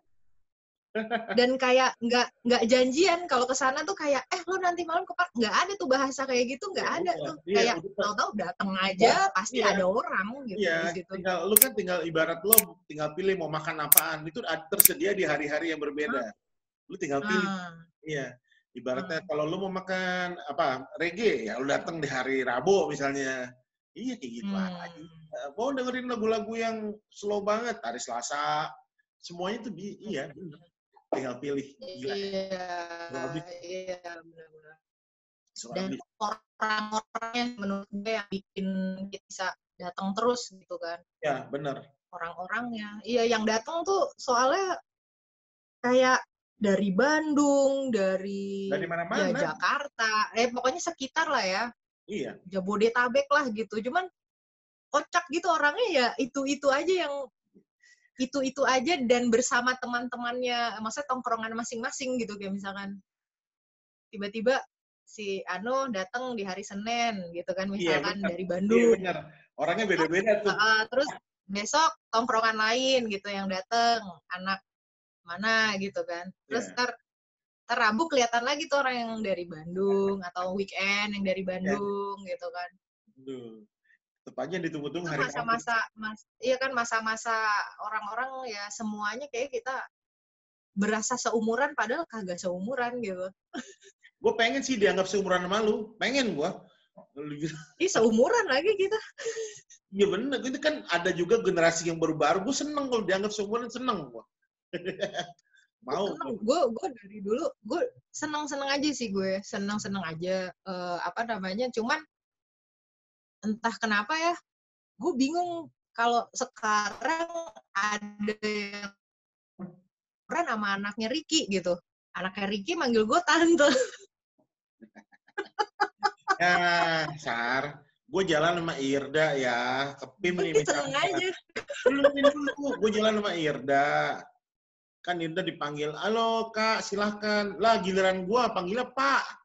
Dan kayak nggak janjian kalau ke sana tuh kayak lo nanti malam ke park, nggak ada tuh bahasa kayak gitu, nggak ada tuh. Kayak tahu-tahu datang aja pasti ada orang gitu di situ. Lu kan tinggal ibarat lo tinggal pilih mau makan apaan, itu tersedia di hari-hari yang berbeda. Lu tinggal pilih. Iya. Ibaratnya kalau lu mau makan reggae, ya lu datang di hari Rabu misalnya. Iya kayak gitu aja. Mau dengerin lagu-lagu yang slow banget hari Selasa. Semuanya tuh iya bener. Tinggal pilih. Gila. Iya benar-benar. Dan orang-orangnya menurut gue yang bikin kita bisa datang terus gitu kan. Ya benar. Orang-orangnya. Iya yang datang tuh soalnya kayak dari Bandung, dari mana-mana. Ya, Jakarta, pokoknya sekitar lah ya. Iya. Jabodetabek lah gitu. Cuman kocak gitu orangnya ya itu aja yang itu aja dan bersama teman-temannya, maksudnya tongkrongan masing-masing gitu, kayak misalkan tiba-tiba si Ano datang di hari Senin gitu kan, misalkan dari Bandung. Iya benar. Orangnya beda-beda tuh. Terus besok tongkrongan lain gitu yang datang, anak mana gitu kan. Terus ntar Rabu kelihatan lagi tuh orang yang dari Bandung, atau weekend yang dari Bandung gitu kan. Tetap aja ditunggu-tunggu hari masa-masa orang-orang ya semuanya kayak kita berasa seumuran padahal kagak seumuran gitu. Gue pengen sih dianggap seumuran sama lu, pengen gue. Seumuran lagi kita. Iya bener, itu kan ada juga generasi yang baru-baru, gue seneng kalau dianggap seumuran, seneng gue. Mau. Gue dari dulu gue seneng aja sih, gue seneng aja cuman entah kenapa ya gue bingung kalau sekarang ada yang sama anaknya Ricky gitu, anaknya Ricky manggil gue tante. Ya Sar, gue jalan sama Irda ya, ke PIM nih misalnya aja. Dulu gue jalan sama Irda. Kan Irda dipanggil, halo Kak, silahkan. Lah giliran gua panggilnya Pak.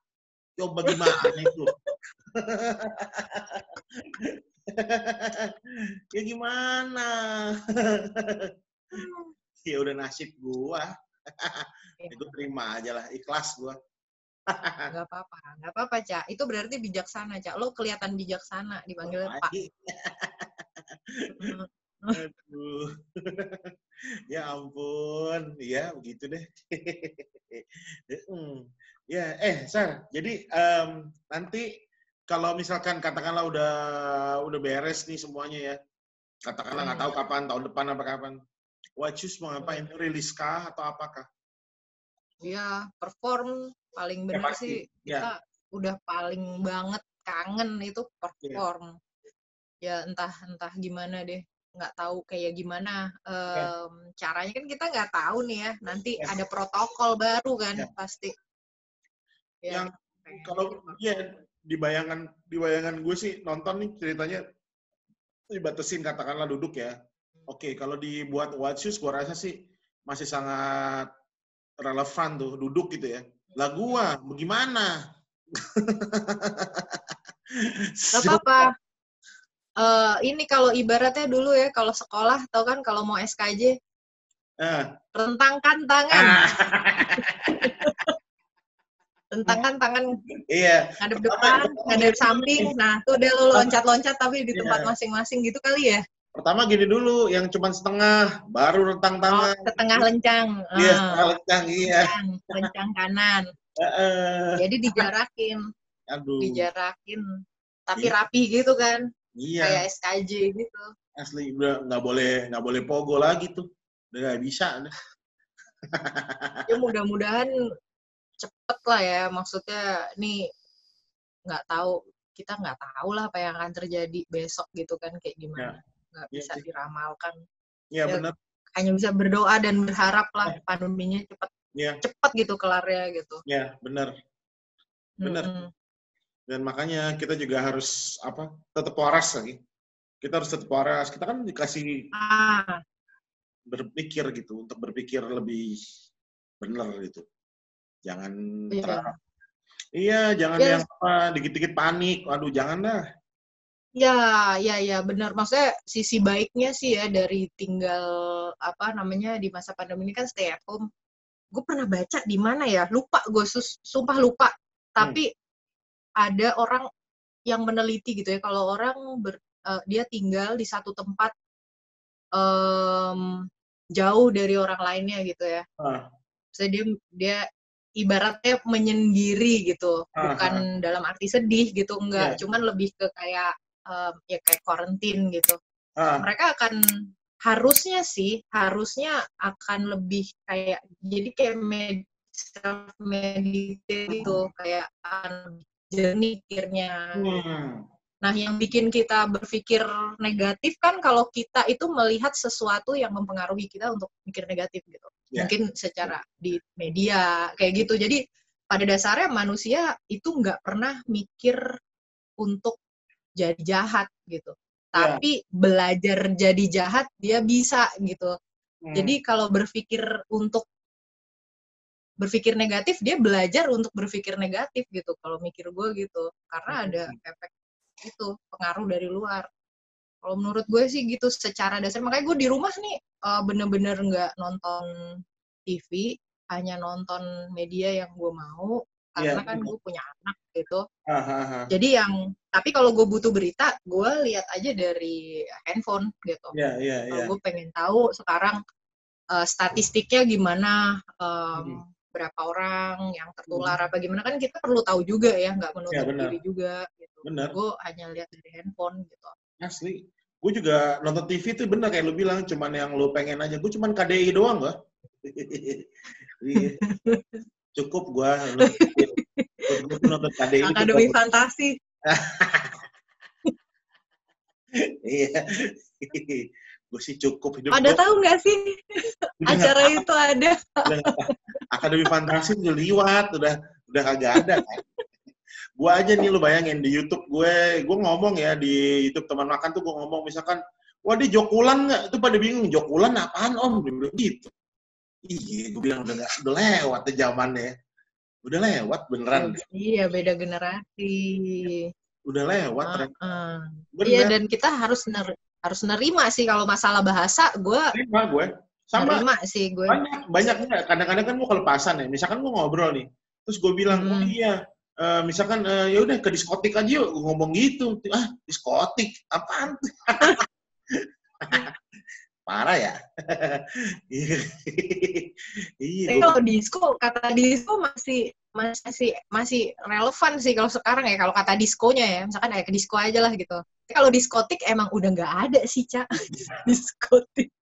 Coba gimana itu? Ya gimana? Ya udah nasib gua. Itu terima aja lah, ikhlas gua. Gak apa-apa, Cak. Itu berarti bijaksana, Cak. Lo kelihatan bijaksana dipanggilnya Pak. Aduh. Ya ampun, ya begitu deh. Ya, Sar, jadi nanti kalau misalkan katakanlah udah beres nih semuanya ya, katakanlah nggak tahu kapan, tahun depan apa kapan, Watchus mau ngapain? Rilis kah atau apakah? Ya, perform paling benar sih. Kita udah paling banget kangen itu perform. Ya entah gimana deh. Nggak tahu kayak gimana caranya, kan kita nggak tahu nih ya, nanti ada protokol baru kan pasti ya. Yang kalau di bayangan gue sih nonton nih ceritanya dibatasin katakanlah duduk ya. Oke, kalau dibuat Watchus gue rasa sih masih sangat relevan tuh duduk gitu ya, Lah gua, bagaimana? Gak apa-apa. Ini kalau ibaratnya dulu ya, kalau sekolah, tau kan kalau mau SKJ, rentangkan tangan. Rentangkan tangan, Iya. ngadep depan, ngadep samping. Nah, tuh udah lo loncat-loncat tapi di tempat masing-masing gitu kali ya. Pertama gini dulu, yang cuma setengah, baru rentang tangan. Setengah lencang. Iya, setengah lencang, iya. Lencang kanan. Jadi dijarakin. Aduh. Dijarakin. Tapi rapi gitu kan. Iya. Kayak SKJ gitu. Asli, udah nggak boleh pogo lagi tuh. Udah nggak bisa. Ya mudah-mudahan cepet lah ya. Maksudnya nih kita nggak tahu lah apa yang akan terjadi besok gitu kan kayak gimana. Nggak bisa diramalkan. Iya benar. Hanya bisa berdoa dan berharap lah pandeminya cepet gitu kelarnya gitu. Iya benar. Benar. Dan makanya kita juga harus tetap waras lagi. Kita harus tetap waras. Kita kan dikasih berpikir gitu, untuk berpikir lebih benar gitu. Jangan jangan yang dikit-dikit panik. Aduh, jangan dah. Ya, benar. Maksudnya sisi baiknya sih ya dari tinggal di masa pandemi ini kan stay at home. Gue pernah baca di mana ya? Lupa gue, sumpah lupa. Tapi ada orang yang meneliti gitu ya, kalau orang dia tinggal di satu tempat jauh dari orang lainnya gitu ya. Jadi dia ibaratnya menyendiri gitu, bukan dalam arti sedih gitu, enggak, cuman lebih ke kayak kayak karantin gitu. Mereka akan harusnya akan lebih kayak jadi kayak self-meditate gitu, kayak jernih pikirnya. Nah, yang bikin kita berpikir negatif kan kalau kita itu melihat sesuatu yang mempengaruhi kita untuk mikir negatif gitu. Mungkin secara di media kayak gitu. Jadi pada dasarnya manusia itu nggak pernah mikir untuk jadi jahat gitu. Tapi belajar jadi jahat dia bisa gitu. Jadi kalau berpikir negatif, dia belajar untuk berpikir negatif gitu, kalau mikir gue gitu. Karena ada efek itu, pengaruh dari luar. Kalau menurut gue sih gitu secara dasar. Makanya gue di rumah nih bener-bener nggak nonton TV, hanya nonton media yang gue mau. Karena kan gue punya anak gitu. Jadi tapi kalau gue butuh berita, gue lihat aja dari handphone gitu. Kalau gue pengen tahu sekarang statistiknya gimana, berapa orang yang tertular apa gimana, kan kita perlu tahu juga ya, nggak menutup diri juga gitu. Gue hanya lihat dari handphone gitu. Asli, gue juga nonton TV tuh bener kayak lu bilang, cuman yang lu pengen aja. Gue cuman KDI doang gue. Cukup gue nonton KDI. Akademi Fantasi. Iya. Gue sih cukup hidup. Ada tahu nggak sih acara itu ada? Akademi Fantasi udah liwat, udah kagak ada kan. Gue aja nih, lu bayangin di YouTube gue ngomong ya di YouTube teman makan tuh, gue ngomong misalkan, wah dia jokulan nggak? Itu pada bingung, jokulan apaan om? Dia bilang gitu. Iya, gue bilang udah lewat tuh zamannya. Udah lewat beneran. Iya, beda generasi. Udah lewat. Iya, dan kita harus nerima sih kalau masalah bahasa. Nerima gue. Sama. Nerima sih gue. Banyak enggak. Kadang-kadang kan gue kelepasan ya. Misalkan gue ngobrol nih, terus gue bilang, oh iya, misalkan ya udah ke diskotik aja yuk, gue ngomong gitu. Diskotik apaan? Parah ya. Iya. Kalau disco, kata disco masih relevan sih kalau sekarang ya, kalau kata diskonya ya, misalkan kayak ke disco aja lah gitu. Tapi kalau diskotik emang udah nggak ada sih, Ca. Diskotik.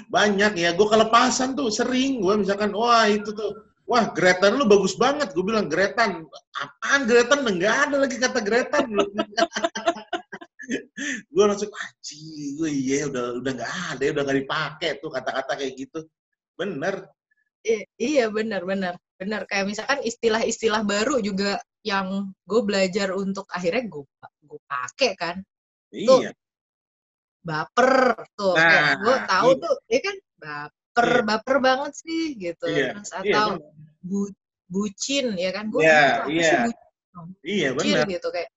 Banyak ya, gue kelepasan tuh sering. Gue misalkan, wah itu tuh, wah Gretan lu bagus banget. Gue bilang Gretan, apaan Gretan? Nggak ada lagi kata Gretan. Gue langsung, gue iya udah nggak ada, udah nggak dipakai tuh kata-kata kayak gitu. Bener. Iya bener. Kayak misalkan istilah-istilah baru juga yang gue belajar untuk akhirnya gue pakai kan. Iya. Tuh, baper tuh. Gue tahu tuh, ya kan baper banget sih gitu. Iya, Terus iya atau benar. bucin ya kan, gue Iya, apa sih iya, bucin, iya benar. gitu kayak.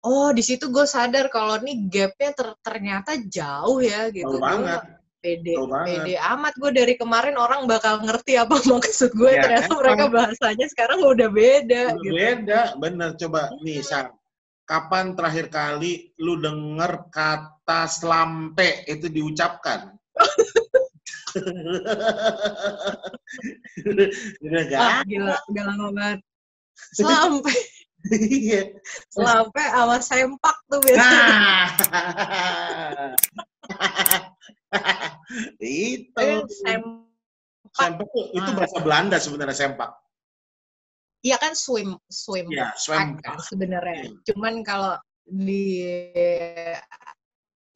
Oh, di situ gue sadar kalau nih gapnya ternyata jauh ya gitu. Jauh banget, Pede jauh banget. amat gue dari kemarin orang bakal ngerti apa maksud gue. Ya, Ternyata mereka bahasanya sekarang udah beda. udah Gitu. beda, bener. Coba nih, San. Kapan terakhir kali lu denger kata slampe itu diucapkan? Udah gak? Gila, udah lama banget. Sampai Iya. sama sempak tuh biasanya. Nah. Itu. Sempak itu bahasa Belanda sebenarnya sempak. Iya kan swim Ya, swim kan sebenarnya. Cuman kalau di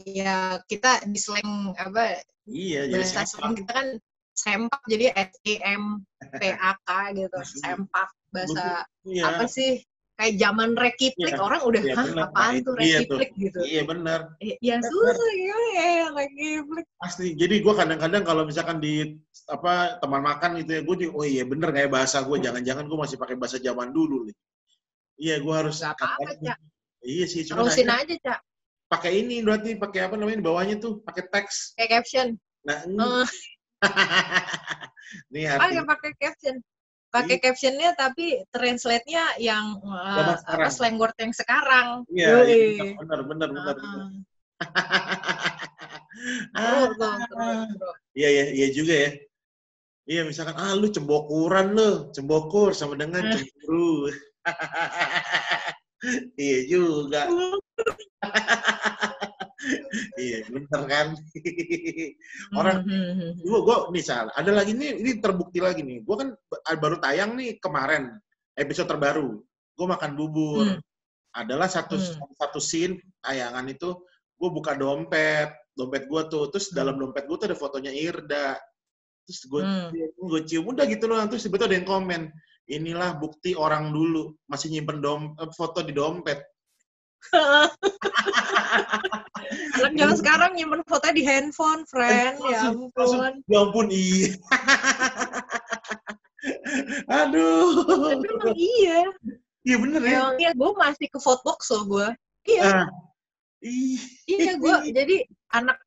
ya kita di slang apa? Iya, jadi bahasa slang kita kan sempak, jadi SEMPAK gitu. Sempak bahasa apa sih? Kayak zaman rekiplik orang udah apaan tuh rekiplik gitu. Iya benar. Ya susah ya rekiplik. Pasti. Jadi gue kadang-kadang kalau misalkan di teman makan gitu ya, gue oh iya bener kayak bahasa gue, jangan-jangan gue masih pakai bahasa zaman dulu nih. Iya, gue harus. Gak apa-apa, Cak. Iya sih, cuma terusin aja, Cak. Pakai ini berarti, pakai apa namanya di bawahnya tuh, pakai teks. Kayak caption. Nah, nih pakai caption. Pakai captionnya tapi translate-nya yang slang word yang sekarang. Iya, benar. Iya juga ya. Iya, misalkan lu cembokuran lu, cembokur sama dengan cemburu. Iya juga. Iya, bener kan? Orang gue nih Sal, ada lagi nih, ini terbukti lagi nih. Gue kan baru tayang nih kemarin episode terbaru. Gue makan bubur. Adalah satu scene tayangan itu, gue buka dompet gue tuh, terus dalam dompet gue tuh ada fotonya Irda. Terus gue cium udah gitu loh, terus tiba-tiba ada yang komen, inilah bukti orang dulu masih nyimpen foto di dompet. Anak zaman sekarang nyimpen fotonya di handphone, friend. Ya ampun. Ya ampun, iya. Aduh. Emang iya. Iya bener ya. Iya, gue masih ke Photobox loh gue. Iya. Iya gue. Jadi anak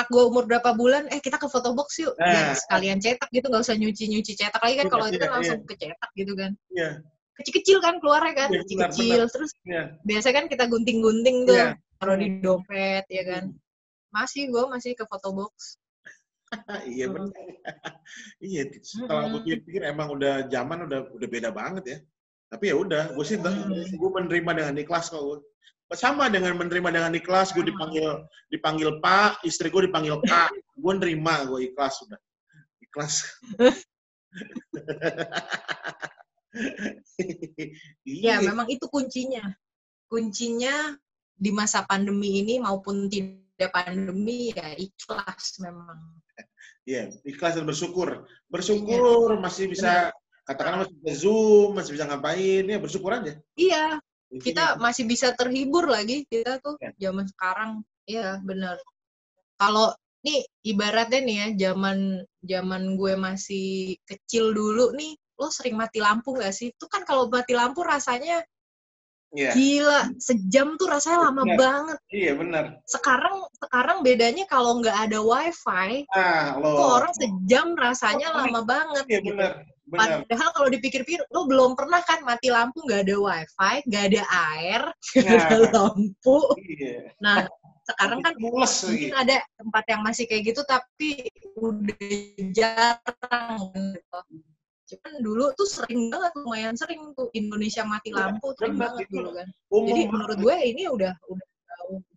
gue umur berapa bulan, kita ke Photobox yuk. Ya, sekalian cetak gitu, nggak usah nyuci cetak lagi kan. Kalau itu kan langsung ke cetak gitu kan. Iya. Kecil-kecil kan keluarnya kan, kecil-kecil. Terus biasanya kan kita gunting-gunting tuh, taruh di dompet, ya kan. Gue masih ke Photobox. Iya benar. Iya, setelah gue pikir emang udah zaman udah beda banget ya. Tapi ya udah, gue sih gue menerima dengan ikhlas kok gue. Sama dengan menerima dengan ikhlas, gue dipanggil Pak, istri gue dipanggil Kak. Gue nerima, gue ikhlas sudah. Ikhlas. Ya, memang itu kuncinya. Kuncinya di masa pandemi ini maupun tidak pandemi ya ikhlas memang. Iya, ikhlas dan bersyukur. Bersyukur masih bisa, katakanlah masih bisa Zoom, masih bisa ngapain, ya bersyukur aja. Iya, kita masih bisa terhibur lagi, kita tuh zaman sekarang. Iya, benar. Kalau nih ibaratnya nih ya, zaman gue masih kecil dulu nih, lo sering mati lampu gak sih? Itu kan kalau mati lampu rasanya gila, sejam tuh rasanya lama banget. Iya, benar. Sekarang bedanya kalau nggak ada wifi, tuh orang sejam rasanya lama banget. Iya, gitu. Benar. Padahal kalau dipikir-pikir, lo belum pernah kan mati lampu, nggak ada wifi, nggak ada air, nggak ada lampu. Iya. Nah, sekarang kan mungkin ada tempat yang masih kayak gitu, tapi udah jarang gitu. Cuman dulu tuh sering banget, lumayan sering tuh Indonesia mati lampu, sering banget dulu kan. Jadi menurut gue ini udah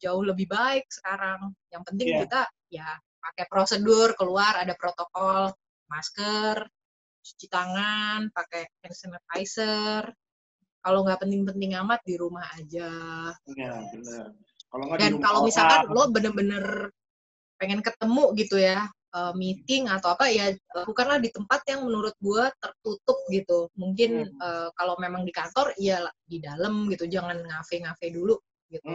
jauh lebih baik sekarang. Yang penting kita ya pakai prosedur, keluar ada protokol, masker, cuci tangan, pakai hand sanitizer. Kalau nggak penting-penting amat di rumah aja. Iya, benar. Dan kalau misalkan lo bener-bener pengen ketemu gitu ya, meeting atau apa ya, lakukanlah di tempat yang menurut gue tertutup gitu. Mungkin kalau memang di kantor ya di dalam gitu, jangan ngafe dulu gitu.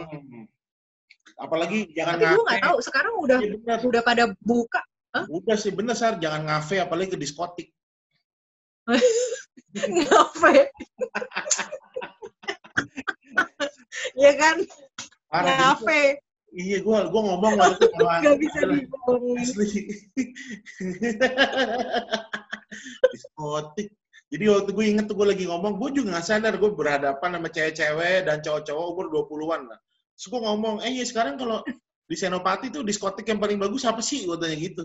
Apalagi jangan tapi gue nggak tahu sekarang udah pada buka Udah sih bener Sar, jangan ngafe apalagi ke diskotik. Ngafe. Ya kan? Parah, Ngafe. Iya, gua ngomong waktu itu sama Gak bisa dibohongin. asli. Diskotik. Jadi waktu gue inget tuh gue lagi ngomong, gue juga gak sadar gue berhadapan sama cewek-cewek dan cowok-cowok umur 20-an lah. Terus gue ngomong, ya sekarang kalau di Senopati tuh diskotik yang paling bagus apa sih? Gue tanya gitu.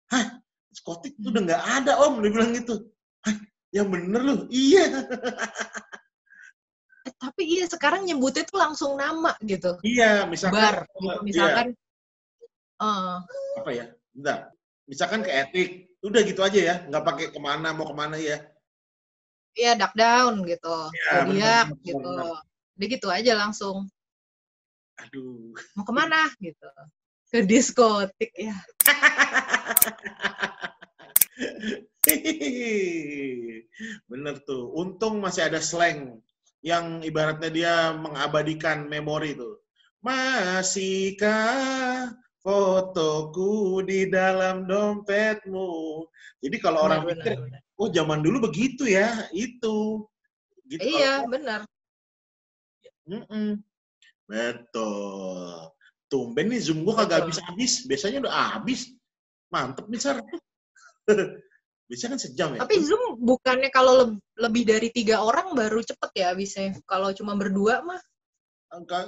Hah? Diskotik tuh udah gak ada om, dia bilang gitu. Hah? Yang bener loh? Iya. Tapi iya sekarang nyebutnya tuh langsung nama gitu. Iya, misalkan. Bar, gitu. Misalkan. Iya. Apa ya? Bentar. Misalkan ke etik, udah gitu aja ya, nggak pakai mau kemana ya. Iya, duck down gitu. Ya, Zodiak gitu. Udah gitu aja langsung. Aduh. Mau kemana gitu. Ke diskotik ya. Bener tuh. Untung masih ada slang yang ibaratnya dia mengabadikan memori tuh. Masihkah fotoku di dalam dompetmu? Jadi kalau orang pikir, oh zaman dulu begitu ya, itu. Gitu iya, benar. Betul. Tumben nih Zoom gue kagak habis-habis. Biasanya udah habis. Mantep nih, Sar. Biasanya kan sejam ya. Tapi Zoom bukannya kalau lebih dari 3 orang baru cepet ya habisnya. Kalau cuma berdua mah.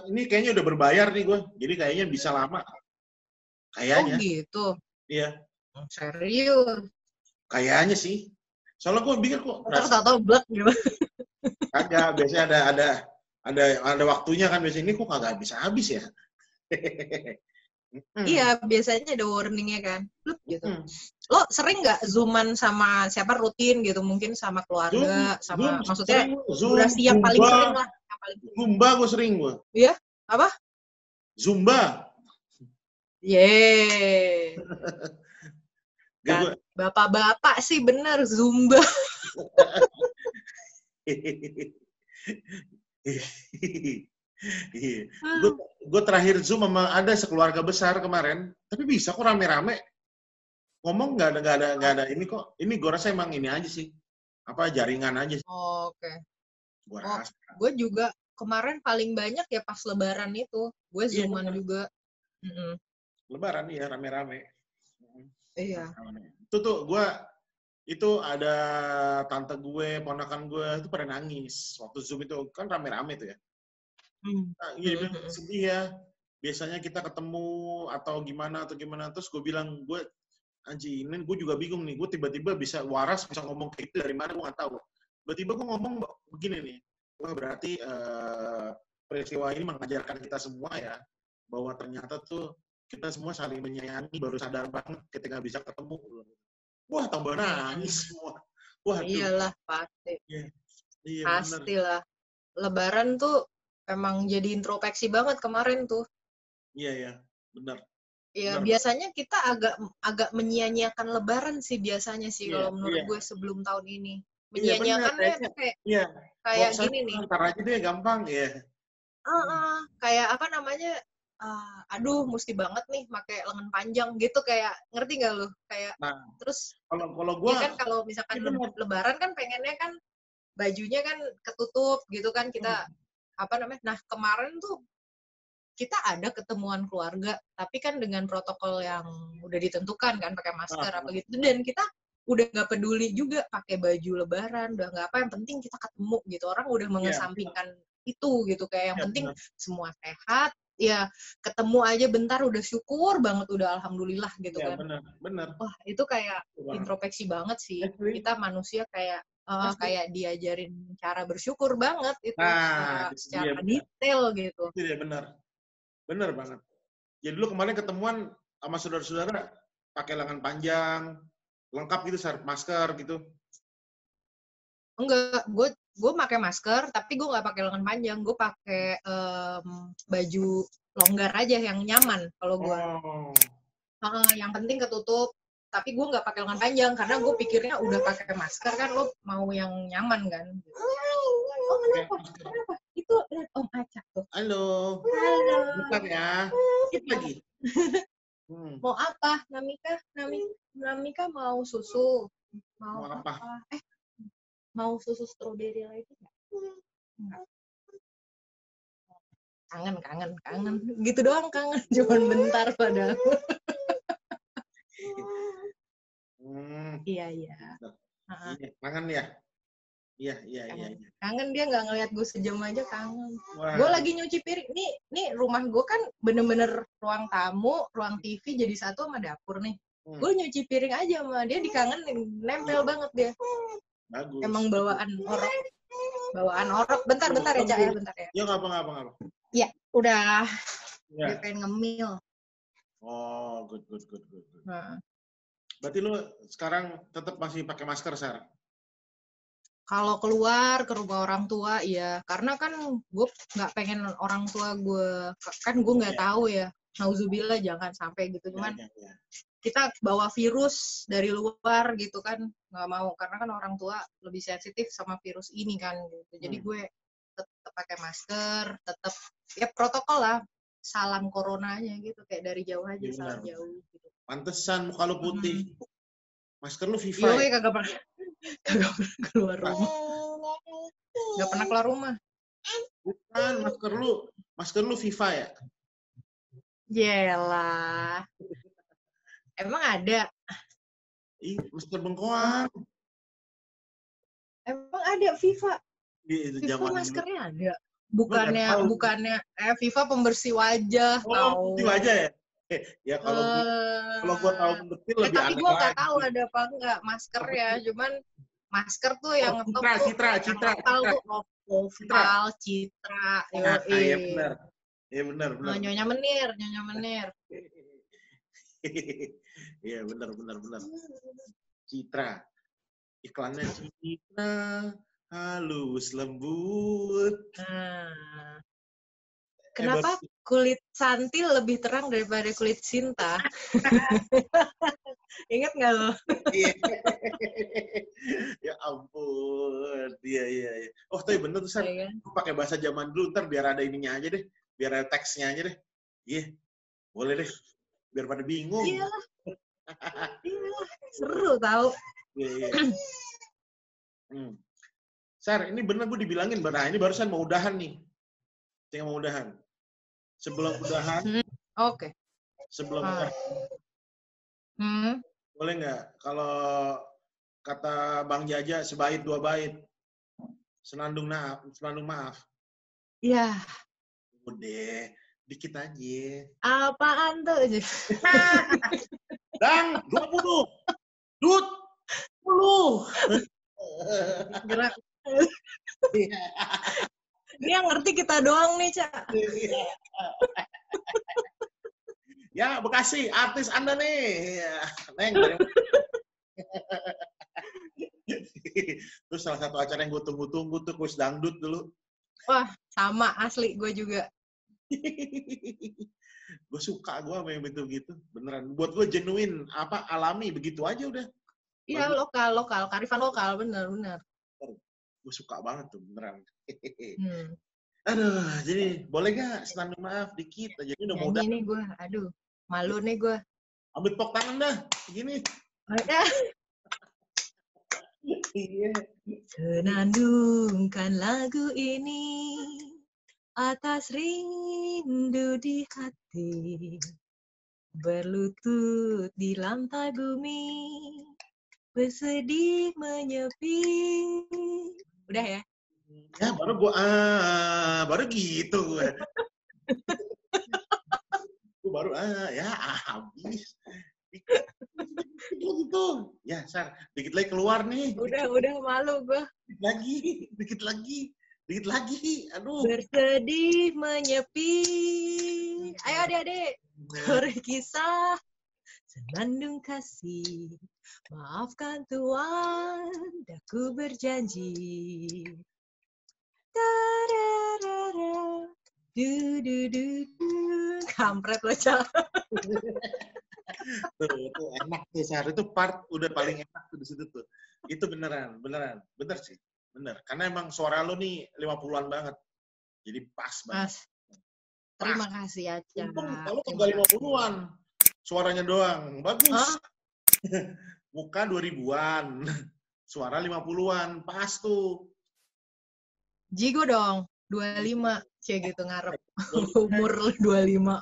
Ini kayaknya udah berbayar nih gue. Jadi kayaknya bisa lama. Kayaknya. Oh gitu? Iya. Serius? Kayaknya sih. Soalnya gue pikir kok. Tahu-tahu blek gitu. Kagak. Biasanya ada waktunya kan. Biasanya ini kok kagak habis-habis ya. Iya, biasanya ada warningnya kan. Gitu. Lo sering nggak zooman sama siapa rutin gitu? Mungkin sama keluarga, sama maksudnya durasi yang paling sering lah. Zumba gue sering gue. Iya? Apa? Zumba. Yeay. Bapak-bapak sih bener Zumba. Gue terakhir Zoom sama ada sekeluarga besar kemarin, tapi bisa kok rame-rame. Ngomong nggak ada ini kok. Ini gue rasa emang ini aja sih. Apa jaringan aja sih. Oke. Gue rasa. Gue juga kemarin paling banyak ya pas Lebaran itu. Gue Zooman juga. Lebaran ya rame-rame. Iya. Itu tuh gue itu ada tante gue, ponakan gue itu pada nangis waktu Zoom itu kan rame-rame tuh ya. Nah, iya sedih ya. Biasanya kita ketemu atau gimana terus gue bilang gue anjing ini gue juga bingung nih. Gue tiba-tiba bisa waras bisa ngomong kayak gitu dari mana gue nggak tahu. Tiba-tiba gue ngomong begini nih. Wah berarti peristiwa ini mengajarkan kita semua ya bahwa ternyata tuh kita semua saling menyayangi baru sadar banget ketika bisa ketemu. Wah tambah nangis semua. Wah iyalah pasti. Iya, pastilah. Lebaran tuh emang jadi introspeksi banget kemarin tuh. Iya, benar. Iya, biasanya kita agak menyia-nyiakan Lebaran sih biasanya sih kalau menurut gue sebelum tahun ini. Menyia-nyiakannya tuh kayak gini nih. Ntar aja deh gampang ya. Kayak apa namanya? Aduh, mesti banget nih pakai lengan panjang gitu kayak ngerti nggak lo? Kayak terus kalau gue kan kalau misalkan Lebaran kan pengennya kan bajunya kan ketutup gitu kan kita apa namanya? Nah kemarin tuh kita ada ketemuan keluarga, tapi kan dengan protokol yang udah ditentukan kan, pakai masker apa gitu, dan kita udah nggak peduli juga pakai baju Lebaran, udah nggak apa, yang penting kita ketemu gitu. Orang udah mengesampingkan itu gitu, kayak yang penting semua sehat, ya ketemu aja bentar udah syukur banget, udah alhamdulillah gitu kan. Bener. Wah itu kayak introspeksi banget sih, kita manusia kayak kayak diajarin cara bersyukur banget itu secara detail gitu. Iya bener banget. Jadi dulu kemarin ketemuan sama saudara-saudara pakai lengan panjang, lengkap gitu, masker gitu. Enggak, gue pakai masker, tapi gue nggak pakai lengan panjang. Gue pakai baju longgar aja yang nyaman kalau gue. Yang penting ketutup. Tapi gue nggak pakai lengan panjang karena gue pikirnya udah pakai masker kan lo mau yang nyaman kan. Oh kenapa? Itu lihat Om Acak tuh. Halo. Bentar ya. Dikit lagi. Mau apa? Namika mau susu. Mau apa? Mau susu stroberi lagi nggak? Enggak. Kangen. Gitu doang kangen. Cuman bentar padahal. Iya. Kangen ya? Iya. Kangen dia nggak ngeliat gue sejam aja kangen. Gue lagi nyuci piring. Nih rumah gue kan bener-bener ruang tamu, ruang TV jadi satu sama dapur nih. Gue nyuci piring aja sama dia dikangenin, nempel banget dia. Bagus. Emang bawaan orok. Bentar ya Cak ya, bentar ya. Ya ngapa. Ya, udah. Dia pengen ngemil. Oh, good. Nah. Berarti lu sekarang tetap masih pakai masker, Sar? Kalau keluar ke rumah orang tua, ya. Karena kan gue nggak pengen orang tua gue, kan gue nggak tahu ya. Nauzubillah jangan sampai gitu. Cuman kita bawa virus dari luar gitu kan, nggak mau. Karena kan orang tua lebih sensitif sama virus ini kan. Gitu. Jadi gue tetap pakai masker, tetap ya protokol lah. Salam coronanya gitu, kayak dari jauh aja, salam jauh. Gitu. Pantesan muka lu putih. Masker lu Viva. Iya, kagak pernah keluar rumah. Gak pernah keluar rumah. Bukan, masker lu Viva ya? Yelah. Emang ada? Masker bengkoang. Emang ada Viva? Viva maskernya ada. Bukannya Viva pembersih wajah. Pembersih wajah ya? Ya kalau gua tahu betul lebih tapi gua nggak tahu ada apa enggak masker ya, cuman masker tuh yang Citra. Oval, Citra. Iya benar. Nyonya menir. Iya benar. Citra. Iklannya Citra halus lembut. Kenapa kulit Santi lebih terang daripada kulit Sinta? Ingat nggak lo? Ya ampun. Iya. Oh, tapi bener tuh, San. Aku pakai bahasa zaman dulu, ntar biar ada ininya aja deh. Biar ada teksnya aja deh. Iya. Boleh deh. Biar pada bingung. Iya. Seru tau. Iya. Sar, ini bener gue dibilangin. Nah, ini barusan mau udahan nih. Tinggal mau udahan. Sebelum udahan. Oke. Sebelum udahan. Boleh nggak? Kalau kata Bang Jaja, sebait dua bait. Senandung maaf. Iya. Udah, dikit aja. Apaan tuh? Dang, 20. Dut, 10. Gerak. Ini yang ngerti kita doang nih, Cak. Ya, Bekasi, artis Anda nih. Neng. Terus salah satu acara yang gue tunggu-tunggu tuh kuis dangdut dulu. Wah, sama asli gue juga. Gue suka gue sama yang begitu-begitu. Beneran. Buat gue genuine, alami, begitu aja udah. Iya, lokal. Kearifan lokal, bener. Gue suka banget tuh, beneran. Aduh, jadi boleh gak senandung maaf dikit aja. Ini udah mau udah. Nih gue, aduh, malu nih gue. Ambil tepuk tangan dah, gini. Senandungkan lagu ini atas rindu di hati, berlutut di lantai bumi, bersedih menyepi. Udah ya? Ya baru gitu gue. Gue baru ya habis. Gitu. Ya, Sar, dikit lagi keluar nih. Udah malu gue. Dikit lagi. Aduh. Bersedih menyepi. Ayo adik-adik. Berkisah senandung kasih. Maafkan Tuhan, daku berjanji. Tararara, kampret lo, Cak. Tuh enak tuh, Sar. Itu part udah paling enak tuh di situ tuh. Itu beneran. Bener sih. Bener. Karena emang suara lo nih 50-an banget. Jadi pas banget. Terima kasih, Aca. Kalau tinggal 50-an. suaranya doang. Bagus. Hah? Muka 2000-an. Suara 50-an. Pas tuh. Jigo dong, 25. Cie gitu ngarep. Umur 25.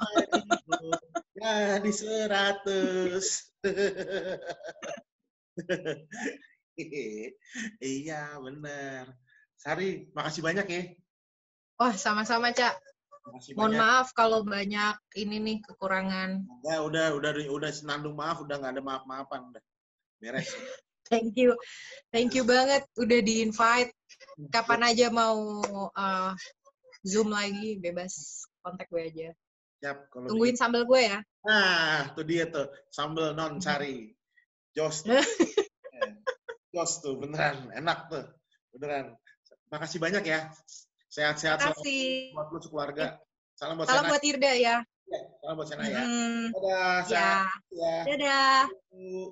Jadi 100. Iya, bener. Sari, makasih banyak ya. Wah, sama-sama, Cak. Makasih Mohon banyak. maaf kalau banyak ini nih kekurangan. Ya, udah senandung maaf, udah nggak ada maaf-maafan, udah beres. Thank you banget udah di-invite. Kapan aja mau Zoom lagi, bebas kontak gue aja. Siap, kalau Tungguin begitu. sambal gue ya. Nah, tuh dia tuh, sambal non Sari. Jos tuh. Jos tuh, beneran, enak tuh. Beneran. Makasih banyak ya. Sehat-sehat Terima selalu kasih. buat lu sekeluarga. Salam buat Salam Sena. buat Irda ya. Salam buat Sena ya. Hmm, Dadah, ya. sehat ya. Dadah. Yuk.